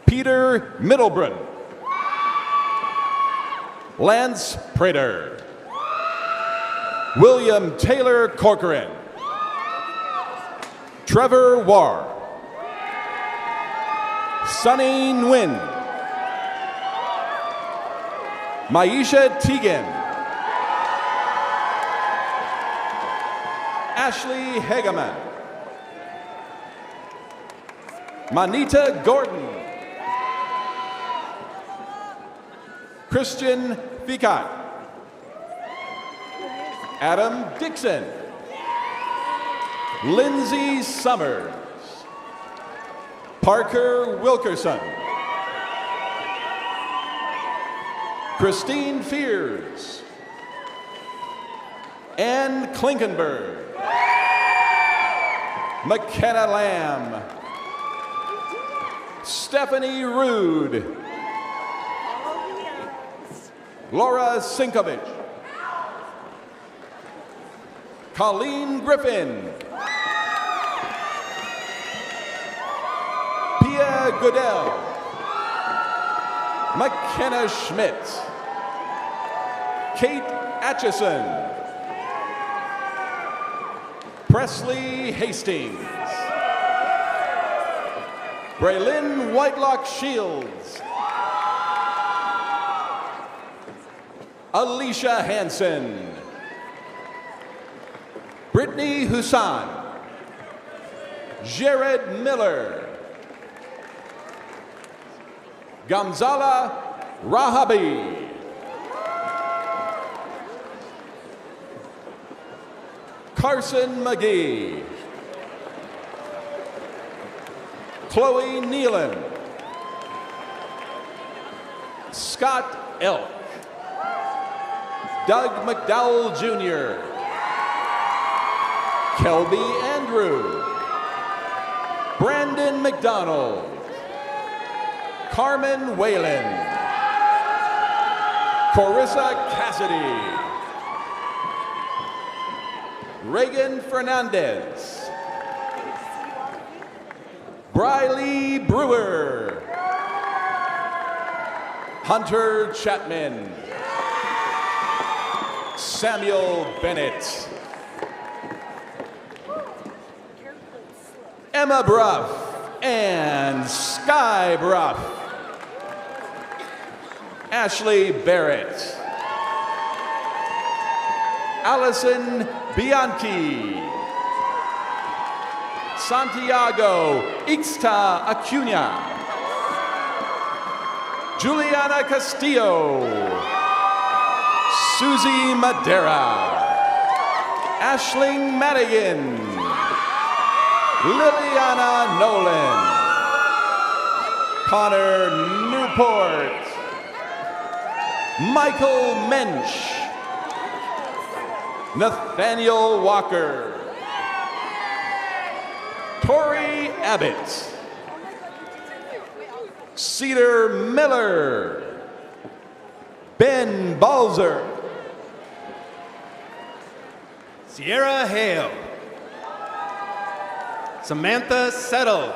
H: Peter Middlebrun. Lance Prater. William Taylor Corcoran. Trevor Warr. Sunny Nguyen. Maisha Teagan. Ashley Hageman. Manita Gordon. Christian Ficat. Adam Dixon. Lindsay Summers. Parker Wilkerson. Christine Fears. Ann Klinkenberg. McKenna Lamb. Stephanie Rude. Laura Sinkovich. Colleen Griffin. Pia Goodell. McKenna Schmidt. Kate Atchison. Presley Hastings. Braylyn Whitelock Shields. Alicia Hansen. Brittany Husan. Jared Miller. Gamzala Rahabi. Carson McGee. Chloe Nealon. Scott Elk. Doug McDowell Jr. Kelby Andrew. Brandon McDonald. Carmen Whalen. Carissa Cassidy. Reagan Fernandez. Briley Brewer. Hunter Chapman. Samuel Bennett. Emma Bruff and Sky Bruff. Ashley Barrett. Allison Bianchi. Santiago Ixta Acuna. Juliana Castillo. Susie Madera. Ashling Madigan. Liliana Nolan. Connor Newport. Michael Mensch. Nathaniel Walker. Tori Abbott. Cedar Miller. Ben Balzer.
I: Sierra Hale. Samantha Settle.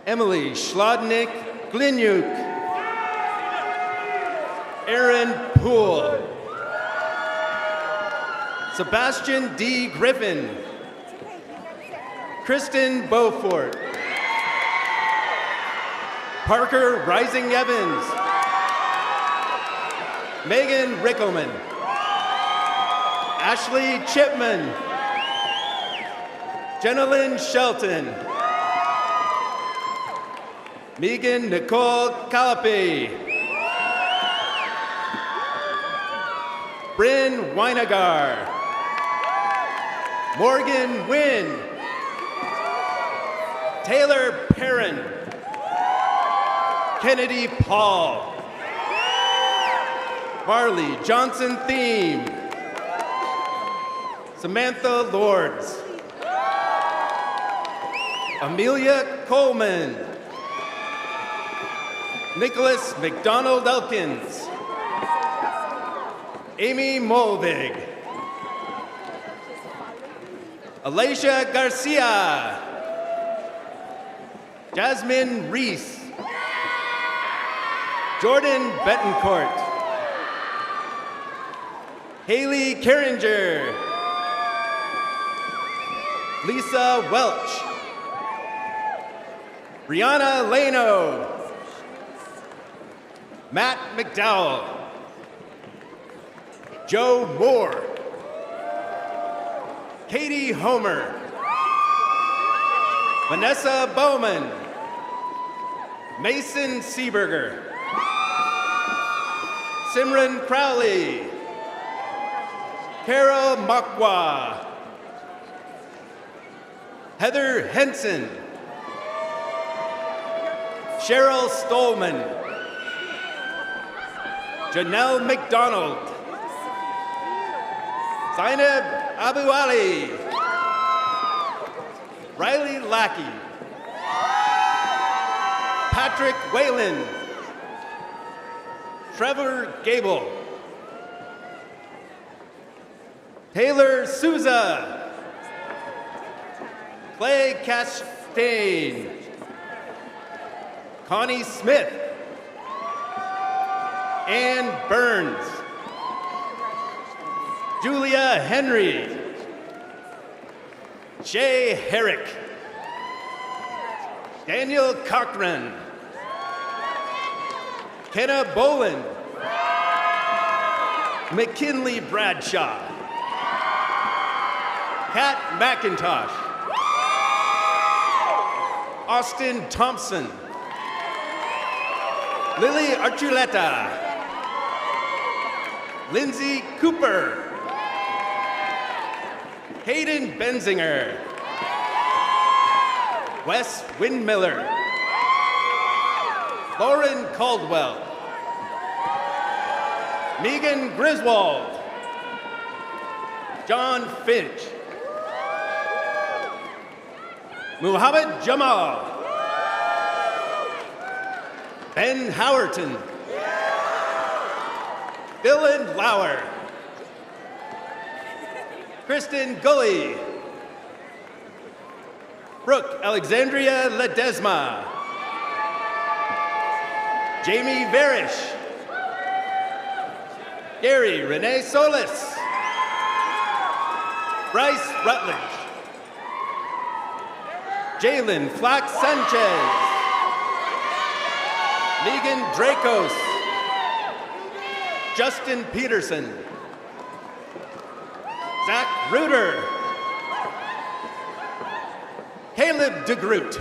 I: Emily Schlodnick Glinyuk. Aaron Poole. Sebastian D. Griffin. Kristen Beaufort. Parker Rising Evans. Megan Rickelman. Ashley Chipman. Jenilyn Shelton. Megan Nicole Calapi. Bryn Weinegar. Morgan Wynn. Taylor Perrin. Kennedy Paul. Marley Johnson Thiem. Samantha Lords. Amelia Coleman. Nicholas McDonald Elkins. Amy Molvig. Alicia Garcia. Jasmine Reese. Jordan Betancourt. Haley Carringer. Lisa Welch. Brianna Leno. Matt McDowell. Joe Moore. Katie Homer. Vanessa Bowman. Mason Seeberger. Simran Crowley. Kara Makwa. Heather Henson. Cheryl Stolman. Janelle McDonald. Zainab Abu Ali. Riley Lackey. Patrick Whalen. Trevor Gable. Taylor Souza. Clay Castaigne. Connie Smith. Ann Burns. Julia Henry. Shay Herrick. Daniel Cochran. Kenna Boland. McKinley Bradshaw. Kat McIntosh. Austin Thompson. Lily Archuleta. Lindsay Cooper. Hayden Benzinger. Wes Windmiller. Lauren Caldwell. Megan Griswold. John Finch. Muhammad Jamal. Ben Howerton. Dylan Lauer. Kristen Gully. Brooke Alexandria Ledesma. Jamie Varish. Gary Renee Solis. Bryce Rutledge. Jalen Flack Sanchez. Megan Dracos. Justin Peterson. Zach Reuter. Caleb DeGroot.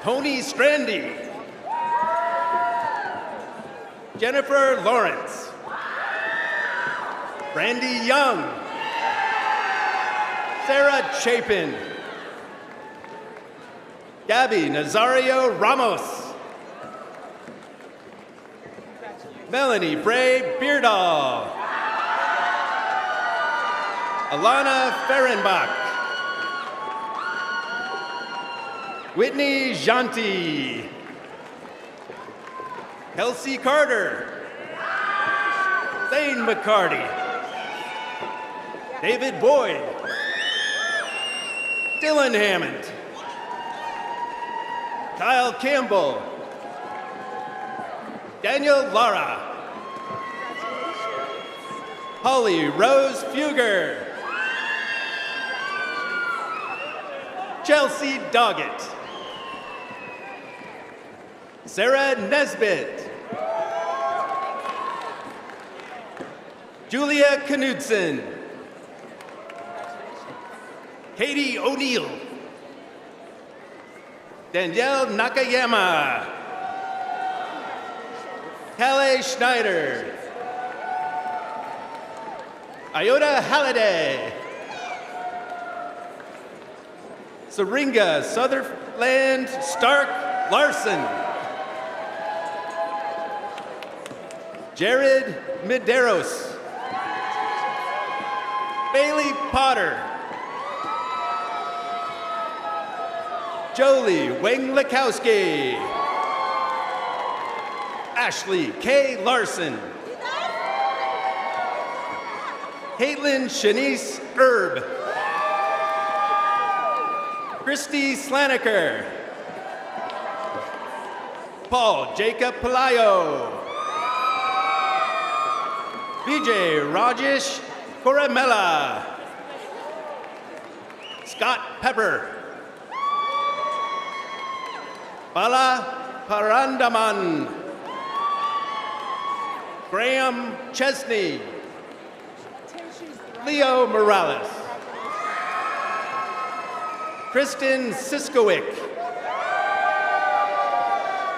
I: Tony Strandy. Jennifer Lawrence. Brandy Young. Sarah Chapin. Gabby Nazario Ramos. Melanie Bray Beardall. Alana Ferenbach. Whitney Janti. Kelsey Carter. Thane McCarty. David Boyd. Dylan Hammond. Kyle Campbell. Daniel Lara. Holly Rose Fugger. Chelsea Doggett. Sarah Nesbitt. Julia Knudsen. Katie O'Neill. Danielle Nakayama. Calais Schneider. Iota Halliday. Syringa Sutherland Stark Larson. Jared Medeiros. Bailey Potter. Jolie Weng-Lakowski. Ashley K. Larson. Caitlin Shanice Erb. Christy Slaniker. Paul Jacob Palayo. Vijay Rajesh Coramella. Scott Pepper. Bala Parandaman. Graham Chesney. Leo Morales. Kristen Siskowick.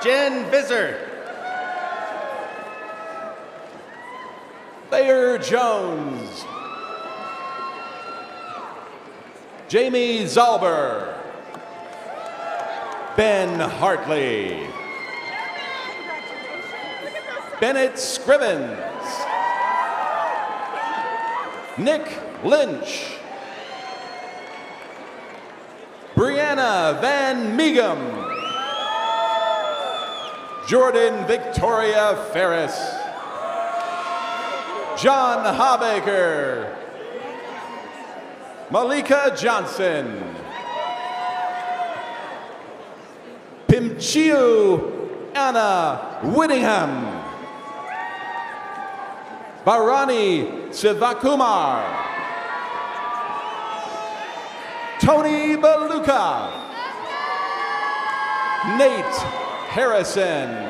I: Jen Visser.
H: Thayer Jones. Jamie Zalber. Ben Hartley. Bennett Scrivens. Nick Lynch. Brianna Van Meegum. Jordan Victoria Ferris. John Habaker. Malika Johnson. Pimchiu Anna Whittingham. Bharani Sivakumar. Tony Baluka. Nate Harrison.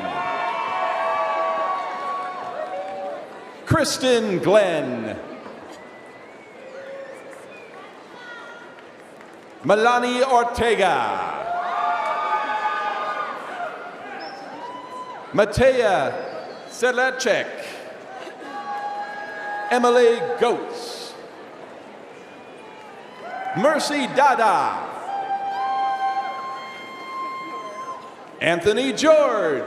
H: Kristen Glenn. Melanie Ortega. Matea Selechek. Emily Goetz. Mercy Dada. Anthony George.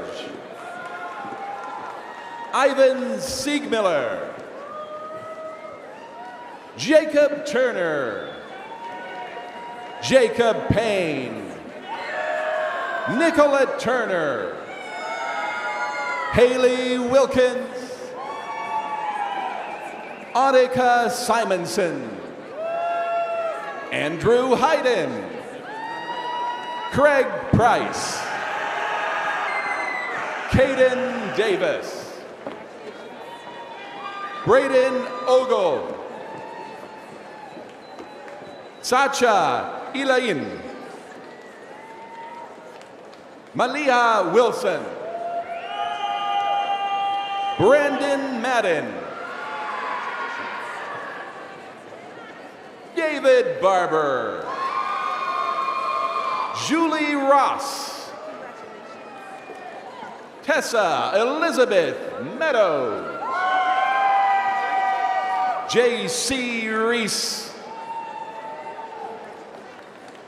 H: Ivan Siegmiller. Jacob Turner. Jacob Payne. Nicolette Turner. Haley Wilkins. Annika Simonson. Andrew Hayden. Craig Price. Caden Davis. Braden Ogle. Sacha Elaine. Malia Wilson. Brandon Madden. David Barber. Julie Ross. Tessa Elizabeth Meadows. J.C. Reese.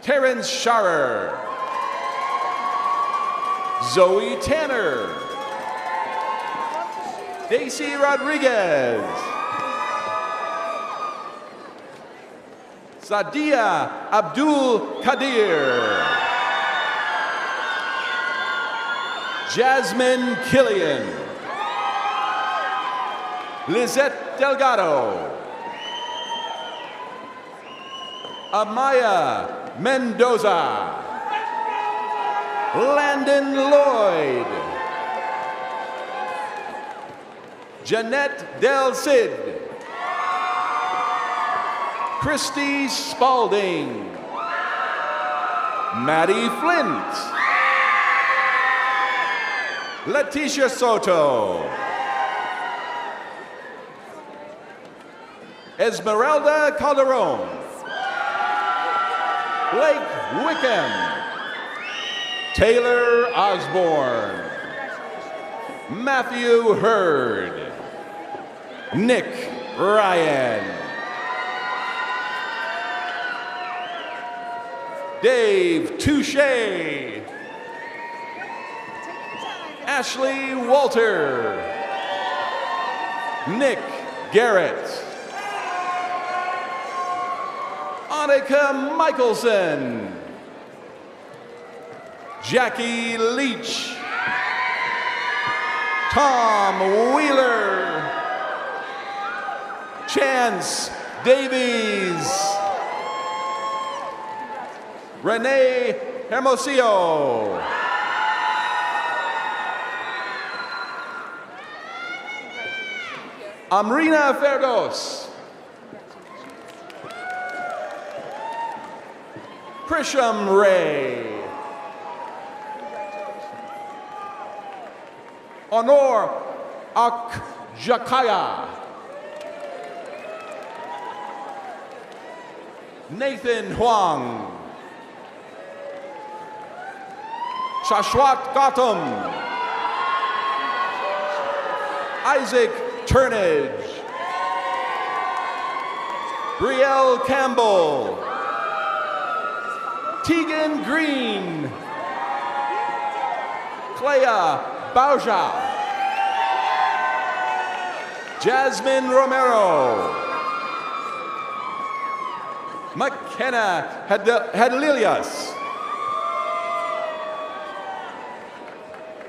H: Terrence Scharer. Zoe Tanner. Daisy Rodriguez. Sadia Abdul Kadir. Jasmine Killian. Lizette Delgado. Amaya Mendoza. Landon Lloyd. Jeanette Del Cid. Christy Spalding. Maddie Flint. Leticia Soto. Esmeralda Calderon. Blake Wickham. Taylor Osborne. Matthew Hurd. Nick Ryan. Dave Touche. Ashley Walter. Nick Garrett. Annika Michelson. Jackie Leach. Tom Wheeler. Chance Davies. Renee Hermosillo. Amrina Ferdos. Krisham Ray. Honor Akjakaya. Nathan Huang. Shashwat Gautam. Isaac Turnage. Brielle Campbell. Tegan Green. Clea Bauja. Jasmine Romero. McKenna Hadlilius.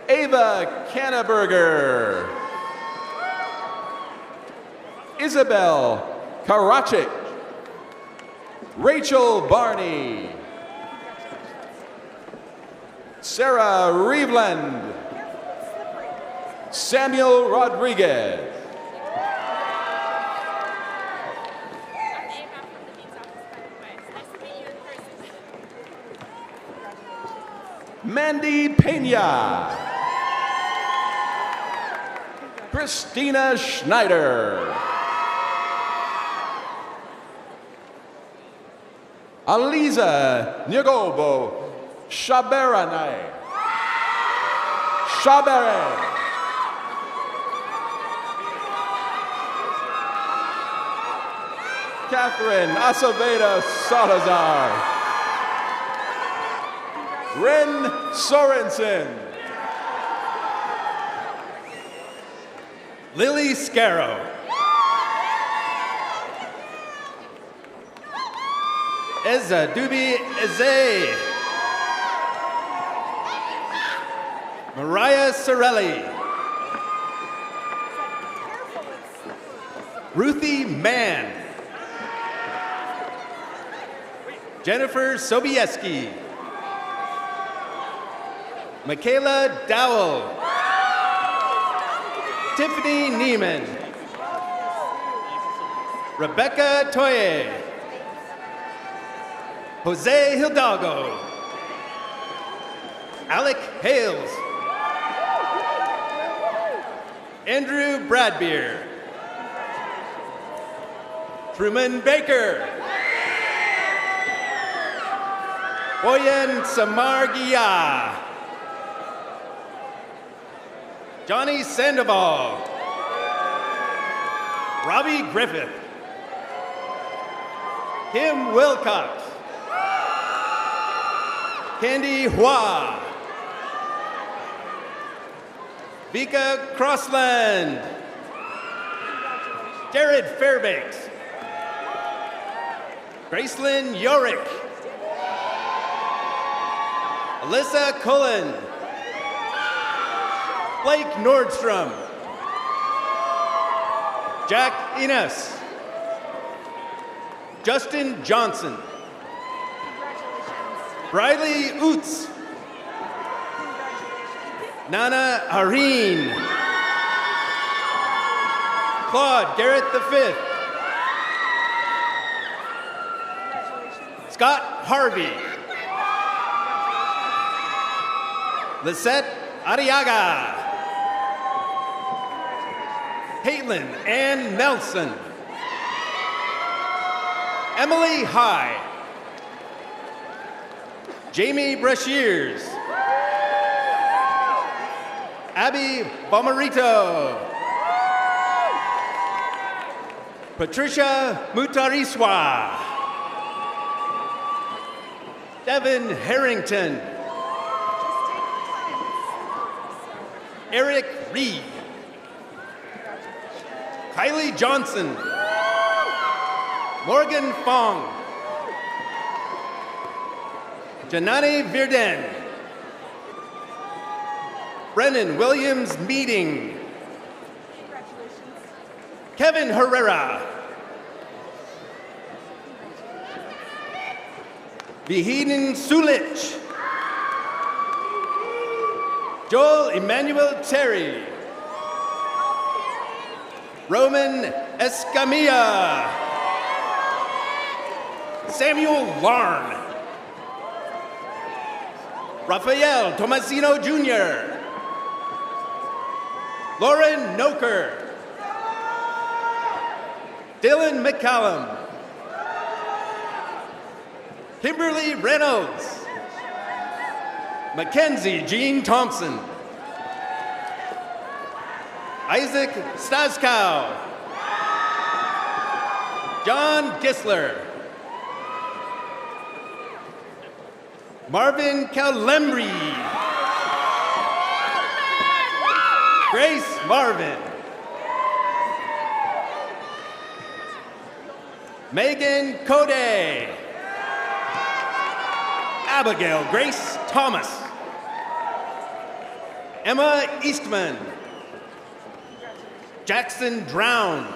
H: Ava Canneberger. Isabel Karachik. Rachel Barney. Sarah Reveland. Samuel Rodriguez. Mandy Pena. Christina Schneider. Aliza Nyagobo Shaberanai. Shabere. Catherine Acevedo Salazar. Ren Sorensen.
I: Lily Scarrow. Eza Dubi Eze. Mariah Sorelli. Ruthie Mann. Jennifer Sobieski. Michaela Dowell. Tiffany Neiman. Rebecca Toye. Jose Hidalgo. Alec Hales. Andrew Bradbeer. Truman Baker. Boyan Samargia. Johnny Sandoval. Robbie Griffith. Kim Wilcox. Candy Hua. Vika Crossland. Jared Fairbanks. Gracelyn Yorick. Alyssa Cullen. Blake Nordstrom. Jack Enos. Justin Johnson. Briley Oots. Nana Hareen. Claude Garrett V. Scott Harvey. Lisette Arriaga. Caitlin Ann Nelson. Emily High. Jamie Brashears. Abby Bomarito. Patricia Mutariswa. Devin Harrington. Eric Reed. Kylie Johnson. Morgan Fong. Janani Virden. Brennan Williams Meeting. Kevin Herrera. Vihiden Sulich. Joel Emmanuel Terry. Roman Escamilla. Samuel Larn. Rafael Tomasino Jr. Lauren Noker. Dylan McCallum. Kimberly Reynolds. Mackenzie Jean Thompson. Isaac Staskow. John Gisler. Marvin Calembri. Grace Marvin. Megan Code. Abigail Grace Thomas. Emma Eastman. Jackson Drown.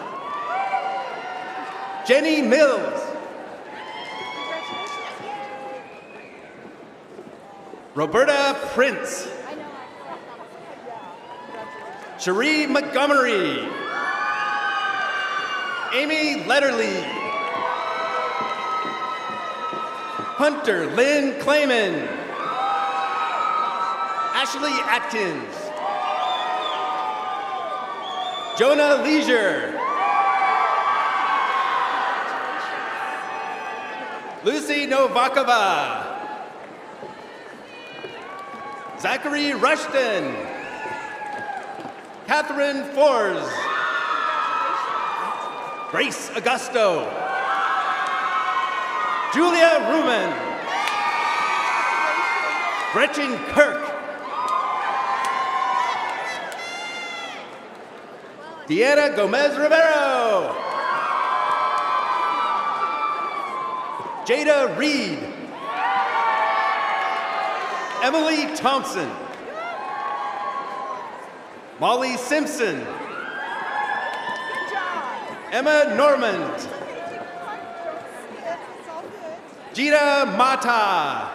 I: Jenny Mills. Roberta Prince. Cherie Montgomery. Amy Letterly. Hunter Lynn Clayman. Ashley Atkins. Jonah Leisure. Lucy Novakova. Zachary Rushton. Catherine Fors. Grace Augusto. Julia Ruman. Gretchen Kirk. Deanna Gomez Rivero. Jada Reed. Emily Thompson. Molly Simpson. Emma Normand. Gita Mata.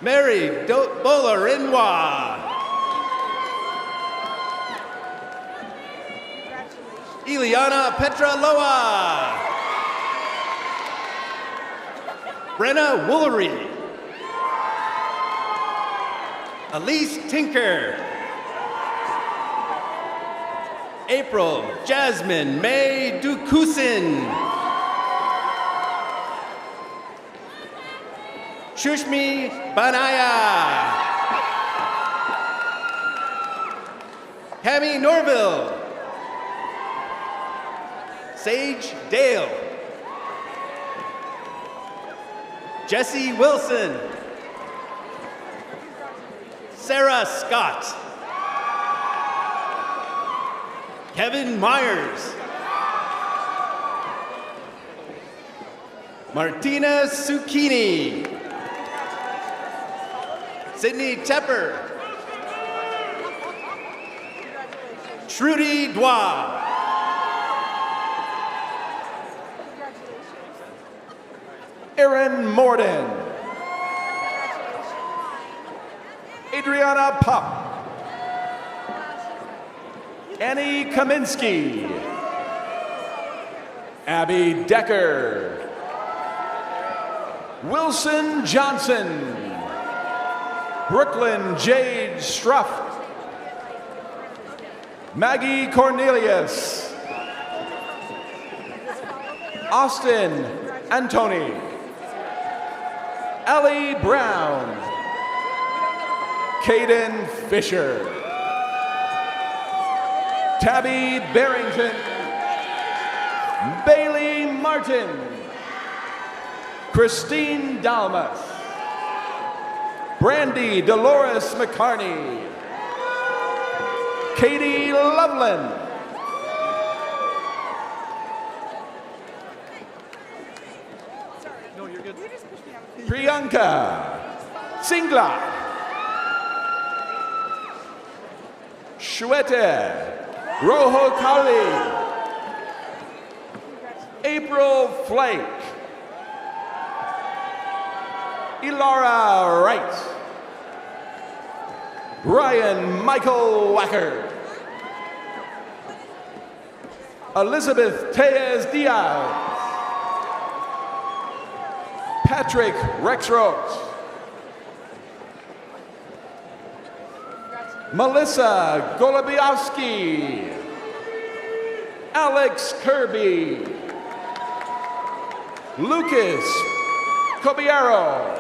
I: Mary Bolarinwa. Ileana Petraloa. Brenna Woolery. Elise Tinker. April Jasmine May Dukusin. Shushmi Banaya. Tammy Norville. Sage Dale. Jesse Wilson. Sarah Scott. Kevin Myers. Martina Zucchini. Sydney Tepper. Trudy Dwa.
H: Erin Morden. Adriana Pop. Annie Kaminsky. Abby Decker. Wilson Johnson. Brooklyn Jade Struff. Maggie Cornelius. Austin Antoni. Ellie Brown. Caden Fisher. Tabby Barrington. Bailey Martin. Christine Dalmas. Brandy Dolores McCarney. Katie Loveland. No, you're good. Priyanka Singla. Shweta Rojo Kali. April Flake. Elara Wright. Ryan Michael Wacker. Elizabeth Tellez Diaz. Patrick Rexroth. Melissa Golubiowski. Alex Kirby. Lucas Cobiero.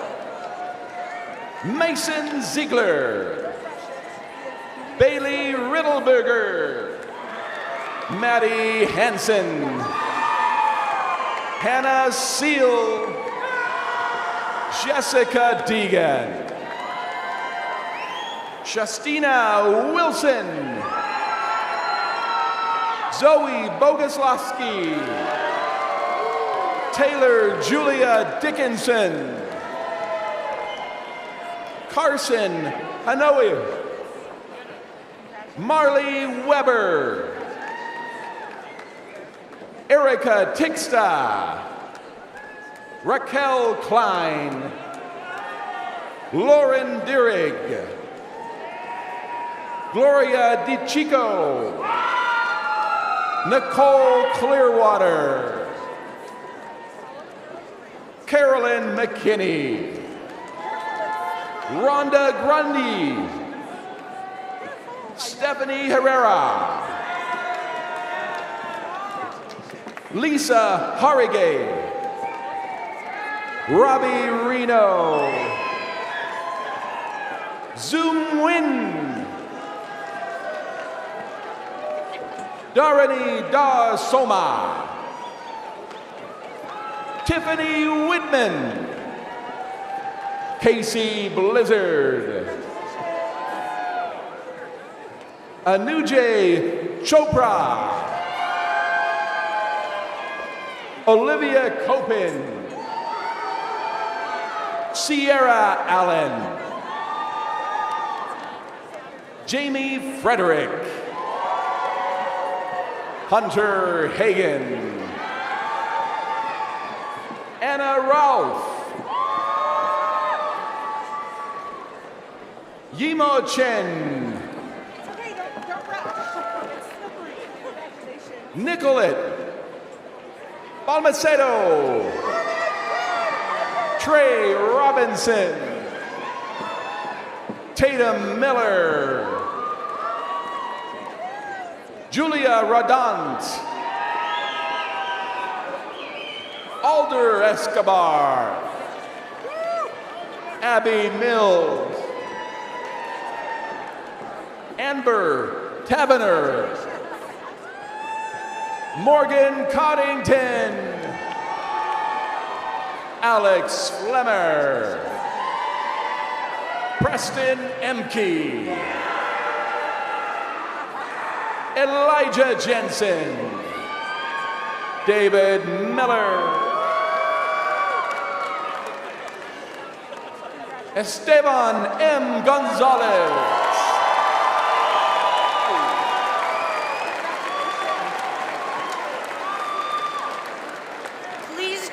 H: Mason Ziegler. Bailey Riddleberger. Maddie Hansen. Hannah Seal. Jessica Deegan. Shastina Wilson. Zoe Bogoslowski. Taylor Julia Dickinson. Carson Hanoe. Marley Weber. Erica Tixta, Raquel Klein, Lauren Dierig, Gloria DiChico, Nicole Clearwater, Carolyn McKinney, Rhonda Grundy, Stephanie Herrera, Lisa Harigay, Robbie Reno, Zoom Win, Darani Da Soma, Tiffany Whitman, Casey Blizzard, Anujay Chopra, Olivia Copin, Sierra Allen, Jamie Frederick, Hunter Hagan, Anna Ralph, Yimo Chen, Nicolette Balmacedo, Trey Robinson, Tatum Miller, Julia Radant, Alder Escobar, Abby Mills, Amber Tavener, Morgan Coddington, Alex Flemmer, Preston Emke, Elijah Jensen, David Miller, Esteban M. Gonzalez,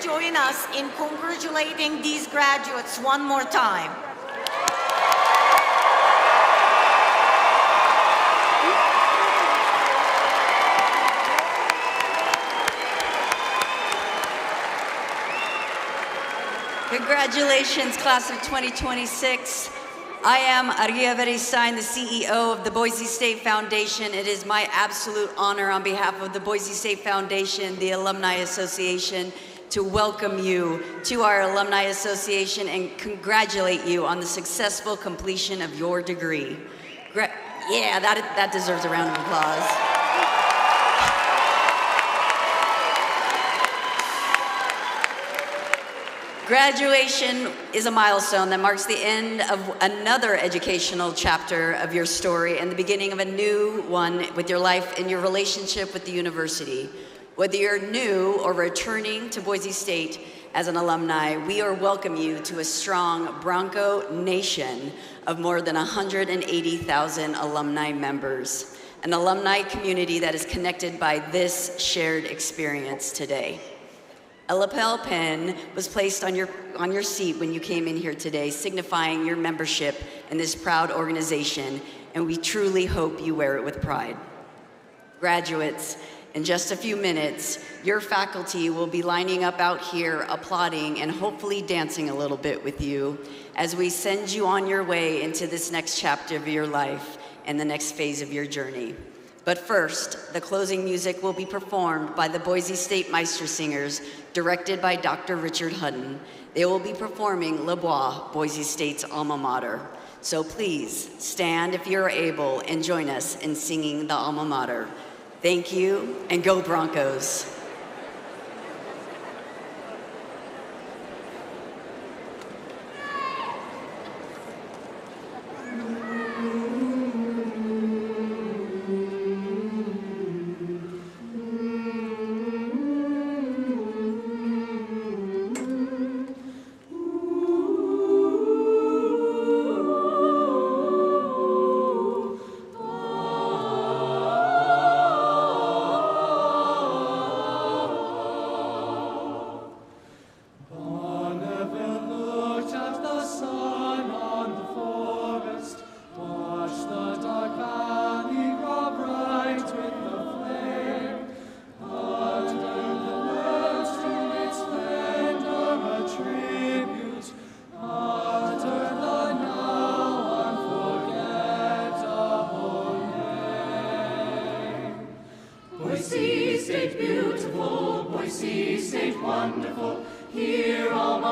A: join us in congratulating these graduates one more time.
K: Congratulations, class of 2026. I am Aria Veristein, the CEO of the Boise State Foundation. It is my absolute honor on behalf of the Boise State Foundation, the Alumni Association, to welcome you to our Alumni Association and congratulate you on the successful completion of your degree. Yeah, that deserves a round of applause. Graduation is a milestone that marks the end of another educational chapter of your story and the beginning of a new one with your life and your relationship with the university. Whether you're new or returning to Boise State as an alumni, we welcome you to a strong Bronco nation of more than 180,000 alumni members, an alumni community that is connected by this shared experience today. A lapel pin was placed on your seat when you came in here today, signifying your membership in this proud organization, and we truly hope you wear it with pride. Graduates, in just a few minutes, your faculty will be lining up out here, applauding and hopefully dancing a little bit with you as we send you on your way into this next chapter of your life and the next phase of your journey. But first, the closing music will be performed by the Boise State Meistersingers, directed by Dr. Richard Hutton. They will be performing Le Bois, Boise State's alma mater. So please, stand if you're able and join us in singing the alma mater. Thank you, and go Broncos.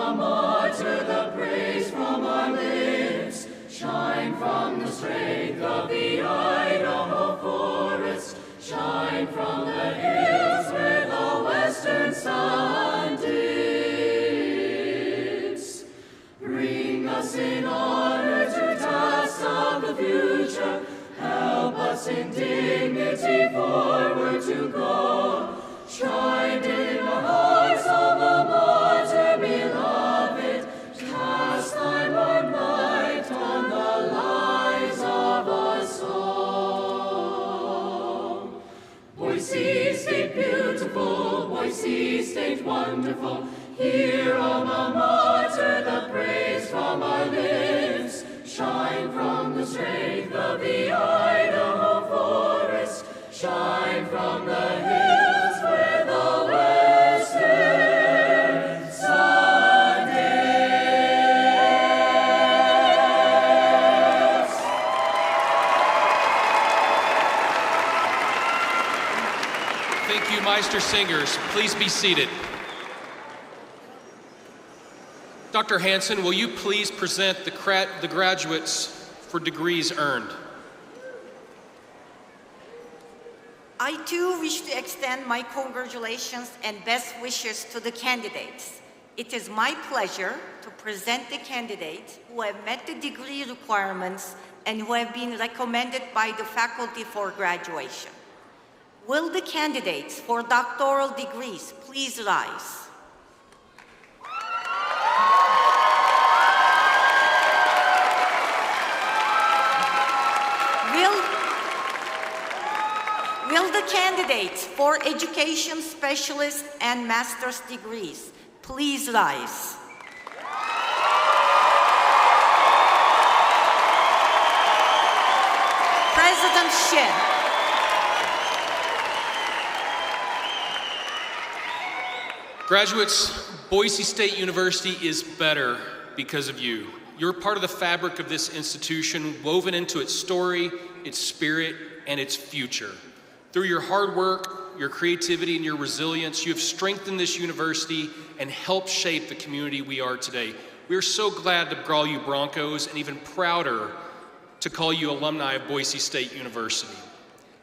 L: alma mater, the praise from our lips. Shine from the strength of the Idaho forest. Shine from the hills where the western sun dips. Bring us in honor to tasks of the future. Help us in dignity forward to go. Shine in our hearts, alma mater beloved. Cast thy warm light on the lives of us all. Boise State beautiful, Boise State wonderful. Hear, alma mater, the praise from our lips. Shine from the strength of the Idaho forest. Shine from the hills where the western sun dips.
D: Thank you, Meister Singers. Please be seated. Dr. Hanson, will you please present the graduates for degrees earned?
A: I too wish to extend my congratulations and best wishes to the candidates. It is my pleasure to present the candidates who have met the degree requirements and who have been recommended by the faculty for graduation. Will the candidates for doctoral degrees please rise? Will the candidates for education specialist and master's degrees please rise? President Shin.
D: Graduates, Boise State University is better because of you. You're part of the fabric of this institution, woven into its story, its spirit, and its future. Through your hard work, your creativity, and your resilience, you have strengthened this university and helped shape the community we are today. We are so glad to call you Broncos and even prouder to call you alumni of Boise State University.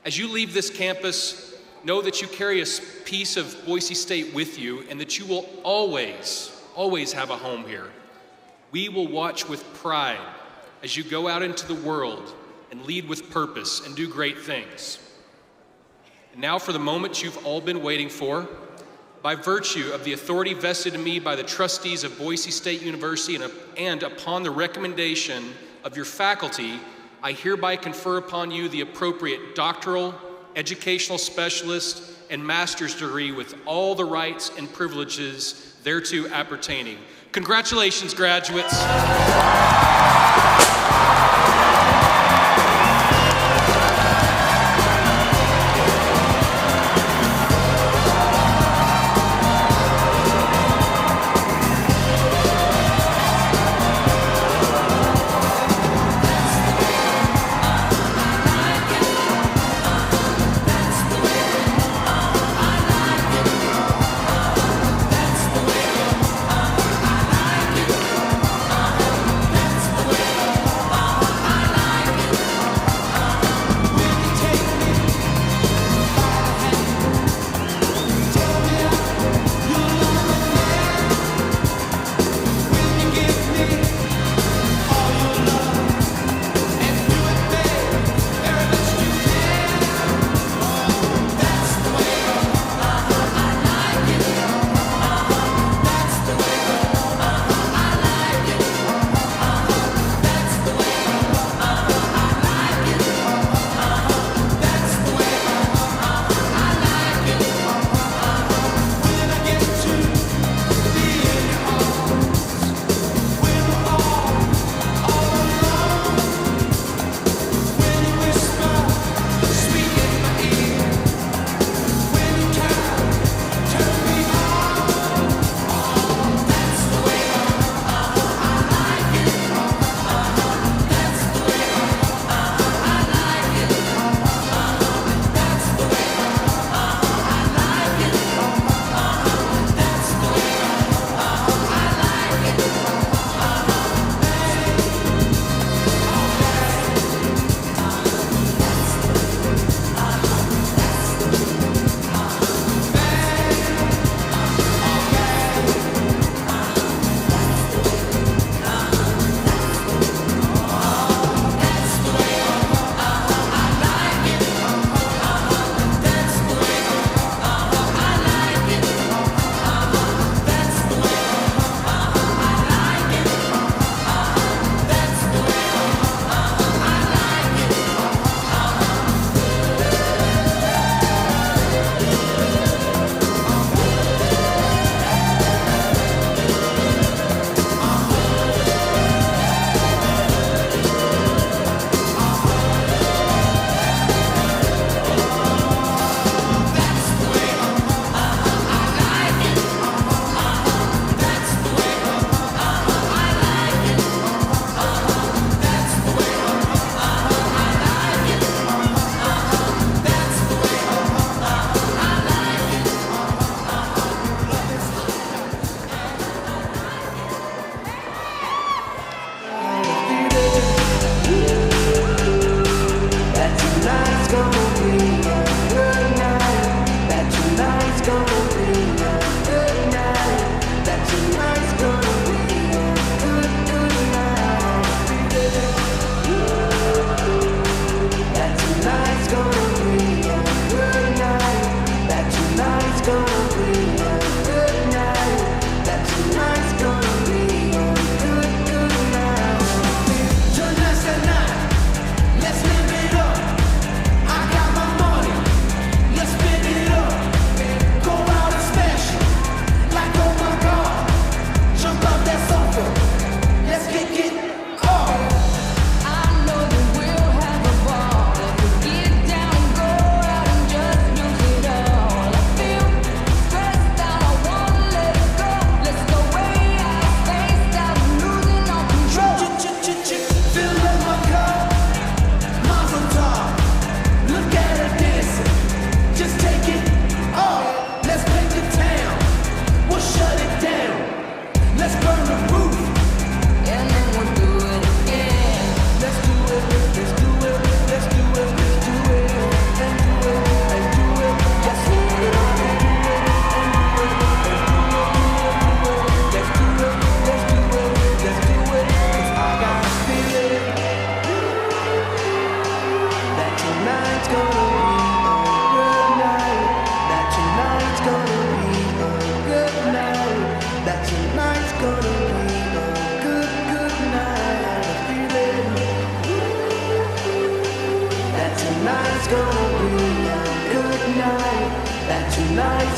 D: As you leave this campus, know that you carry a piece of Boise State with you and that you will always, always have a home here. We will watch with pride as you go out into the world and lead with purpose and do great things. And now for the moment you've all been waiting for. By virtue of the authority vested in me by the trustees of Boise State University and upon the recommendation of your faculty, I hereby confer upon you the appropriate doctoral, educational specialist, and master's degree with all the rights and privileges thereto appertaining. Congratulations, graduates.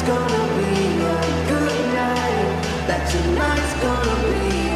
L: gonna be a good night, that tonight's gonna be